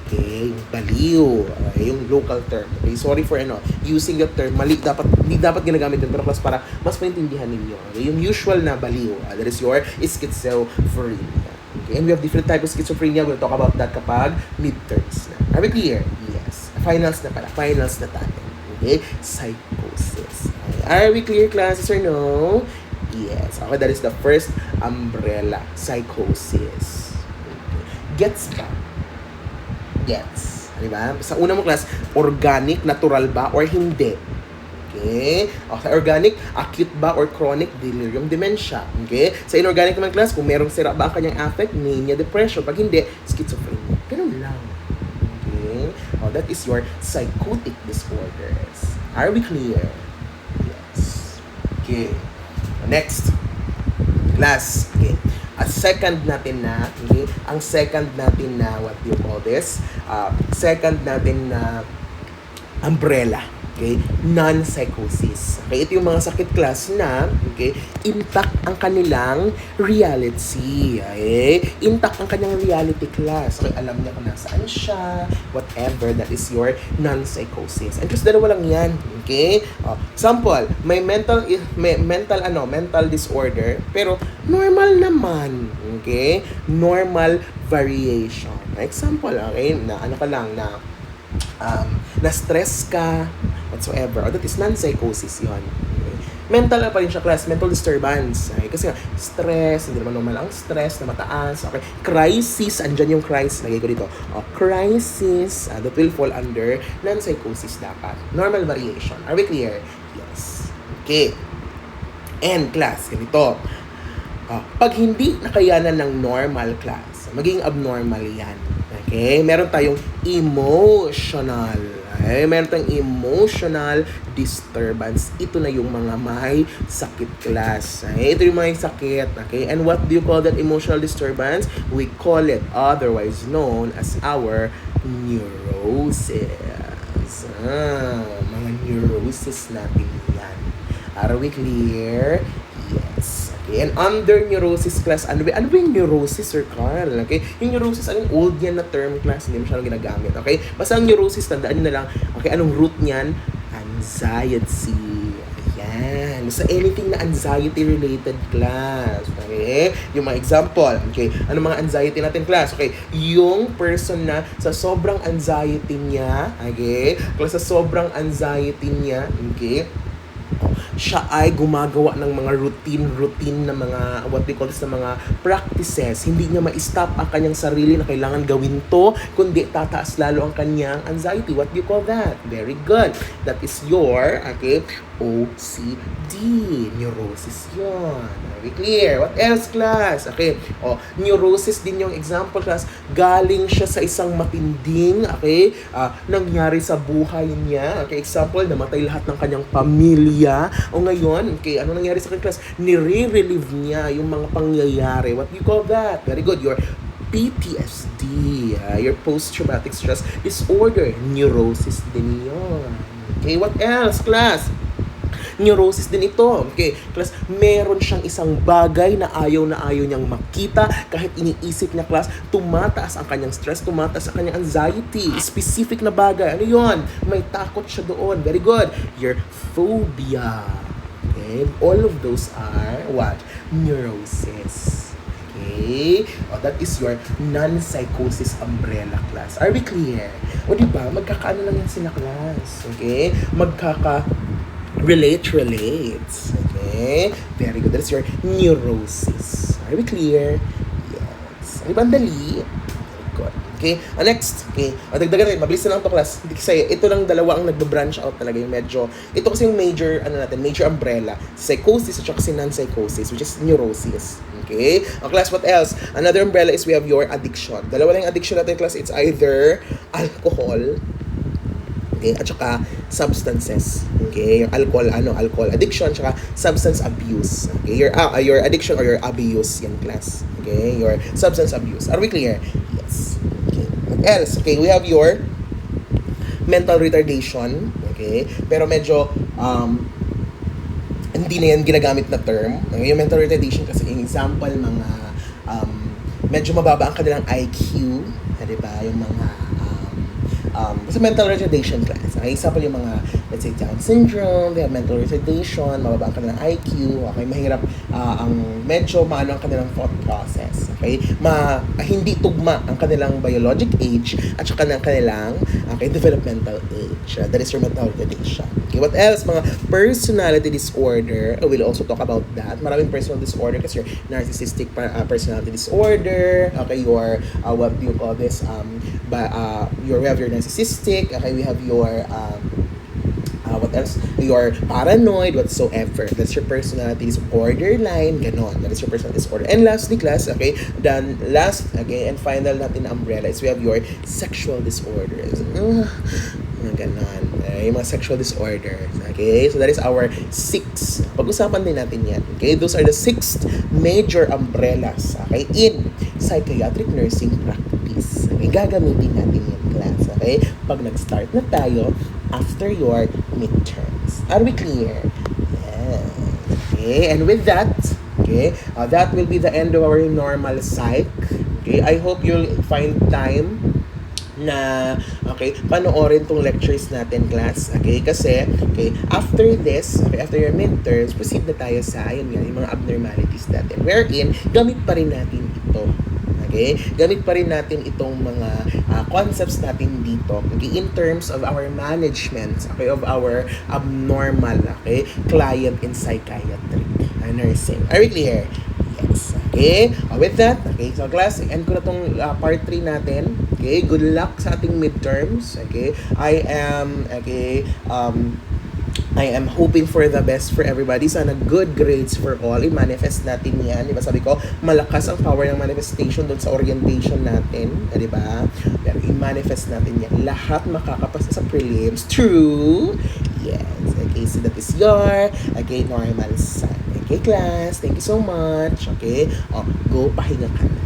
Okay? Baliw. Okay? Yung local term. Okay? Sorry for using the term. Mali. Hindi dapat ginagamit yun. Pero class, para mas maintindihan ninyo. Okay? Yung usual na baliw. That is your schizophrenia. Okay? And we have different types of schizophrenia. We'll talk about that kapag midterms na. Are we clear? Yes. Finals na pala. Finals na tayo. Okay? Psychosis. Okay. Are we clear, classes, or no? Yes. Okay, that is the first umbrella. Psychosis. Gets ba? Gets. Diba? Sa una mo, class, organic, natural ba, or hindi? Okay? Okay, organic, acute ba, or chronic, delirium, dementia. Okay? Sa inorganic naman, class, kung merong sira ba ang kanyang affect, mania, depression. Pag hindi, schizophrenia. Ganun lang. Okay? Oh, that is your psychotic disorders. Are we clear? Yes. Okay. Next, class, okay. Ang second natin na, what do you call this? Second natin na umbrella, okay? Non-psychosis. Okay, ito yung mga sakit, class, na, okay, intact ang kanilang reality. Okay? Intact ang kanyang reality, class. Okay, alam niya kung nasaan siya, whatever, that is your non-psychosis. And just dalawa lang yan, okay? Example, may mental disorder, pero normal naman, okay? Normal variation. Example, okay, na ano ka lang, na na-stress ka, whatsoever. Or that is non-psychosis yun. Okay. Mental pa rin siya, class. Mental disturbance. Okay. Kasi nga, stress, hindi naman normal ang stress na mataas. Okay. Crisis, andyan yung crisis. Lagay ko dito. Crisis, that will fall under non-psychosis dapat. Normal variation. Are we clear? Yes. Okay. And class, ganito. Pag hindi nakayanan ng normal, class, maging abnormal yan. Okay? Meron tayong emotional. Okay? Meron tayong emotional disturbance. Ito na yung mga may sakit, class. Okay? Ito yung may sakit. Okay? And what do you call that emotional disturbance? We call it, otherwise known as our neurosis. Mga neurosis natin yan. Are we clear? Yes. Okay, and under neurosis class, ano ba yung neurosis, Sir Carl? Okay, yung neurosis, anong old yan na term class, hindi masyadong ginagamit. Okay, basta ang neurosis, tandaan nyo na lang, okay, anong root niyan? Anxiety. Ayan. So, anything na anxiety-related class. Okay? Yung mga example. Okay? Ano mga anxiety natin, class? Okay? Yung person na sa sobrang anxiety niya, okay? Sa sobrang anxiety niya, okay? Siya ay gumagawa ng mga routine na mga, what we call this, na mga practices. Hindi niya ma-stop ang kanyang sarili na kailangan gawin to, kundi tataas lalo ang kanyang anxiety. What do you call that? Very good. That is your, okay, OCD. Neurosis yun. Very clear. What else, class? Okay. Neurosis din yung example, class. Galing siya sa isang matinding, okay, nangyari sa buhay niya. Okay, example, namatay lahat ng kanyang pamilya. O ngayon, okay, ano nangyari sa kanyang class? Nire-relieve niya yung mga pangyayari. What do you call that? Very good. Your PTSD, your post-traumatic stress disorder. Neurosis din yun. Okay, what else, class? Neurosis din ito. Okay, class, meron siyang isang bagay na ayaw niyang makita. Kahit iniisip niya, class, tumataas ang kanyang stress, tumataas ang kanyang anxiety. Specific na bagay. Ano yon? May takot siya doon. Very good. Your phobia. Okay, all of those are what? Neurosis. Okay? That is your non-psychosis umbrella, class. Are we clear? O diba, magkakaano lang yan sila, class. Okay? Relates. Okay? Very good. That's your neurosis. Are we clear? Yes. Ano ba ang dali? Very good. Okay? Next. Okay? Dagdagan natin. Mabilis na lang ito, class. Kasi ito lang dalawa ang nagbe-branch out talaga. Yung medyo, ito kasi yung major, major umbrella. Psychosis at saka si non-psychosis, which is neurosis. Okay? Class, what else? Another umbrella is we have your addiction. Dalawa lang yung addiction natin, class. It's either alcohol, okay, at saka substances. Okay, yung alcohol addiction, at saka substance abuse. Okay, your addiction or your abuse, yan, class. Okay, your substance abuse. Are we clear? Yes. Okay. What else? Okay, we have your mental retardation. Okay, pero medyo hindi na yan ginagamit na term. Okay, yung mental retardation kasi yung example, mga medyo mababa ang kanilang IQ, diba? Yung mga sa mental retardation class. Okay, example yung mga, let's say, Down syndrome, they have mental retardation, mababa ang kanilang IQ, okay, mahirap, medyo maano ang kanilang thought process, okay, hindi tugma ang kanilang biologic age at saka ng kanilang, okay, developmental age. That is your mental retardation. Okay, what else? Mga personality disorder, we'll also talk about that. Maraming personal disorder kasi your narcissistic personality disorder, okay, your, what do you call this, we have your narcissistic, okay, we have your what else? Your paranoid, whatsoever. That's your personality disorder line, ganon. That is your personality disorder. And lastly, class, okay, then last, okay, and final natin na umbrella is we have your sexual disorders. Ganon. Yung mga sexual disorders. Okay, so that is our 6. Pag-usapan din natin yan. Okay, those are the 6 major umbrellas, okay, in psychiatric nursing practice. Okay, gagamitin natin yan, class. Okay, pag nag-start na tayo after your midterms. Are we clear? Yeah. Okay, and with that, okay, that will be the end of our normal psych. Okay, I hope you'll find time na, okay, panoorin tong lectures natin, class. Okay, kasi, okay, after this, okay, after your midterms, proceed na tayo sa, ayun nga, yung mga abnormalities natin. Wherein, gamit pa rin natin ito. Okay? Gamit pa rin natin itong mga concepts natin dito, okay, in terms of our management, okay, of our abnormal, okay, client in psychiatric nursing. Are we clear? Yes. Okay? With that, okay, so class, end ko na tong part 3 natin. Okay? Good luck sa ating midterms. Okay? I am hoping for the best for everybody. Sana good grades for all. I-manifest natin yan. Diba? Sabi ko, malakas ang power ng manifestation doon sa orientation natin. Diba? Pero i-manifest natin yan. Lahat makakapasa sa prelims. True? Yes. Okay, so that is your, okay, normal sign. Okay, class. Thank you so much. Okay? Go pahinga ka na.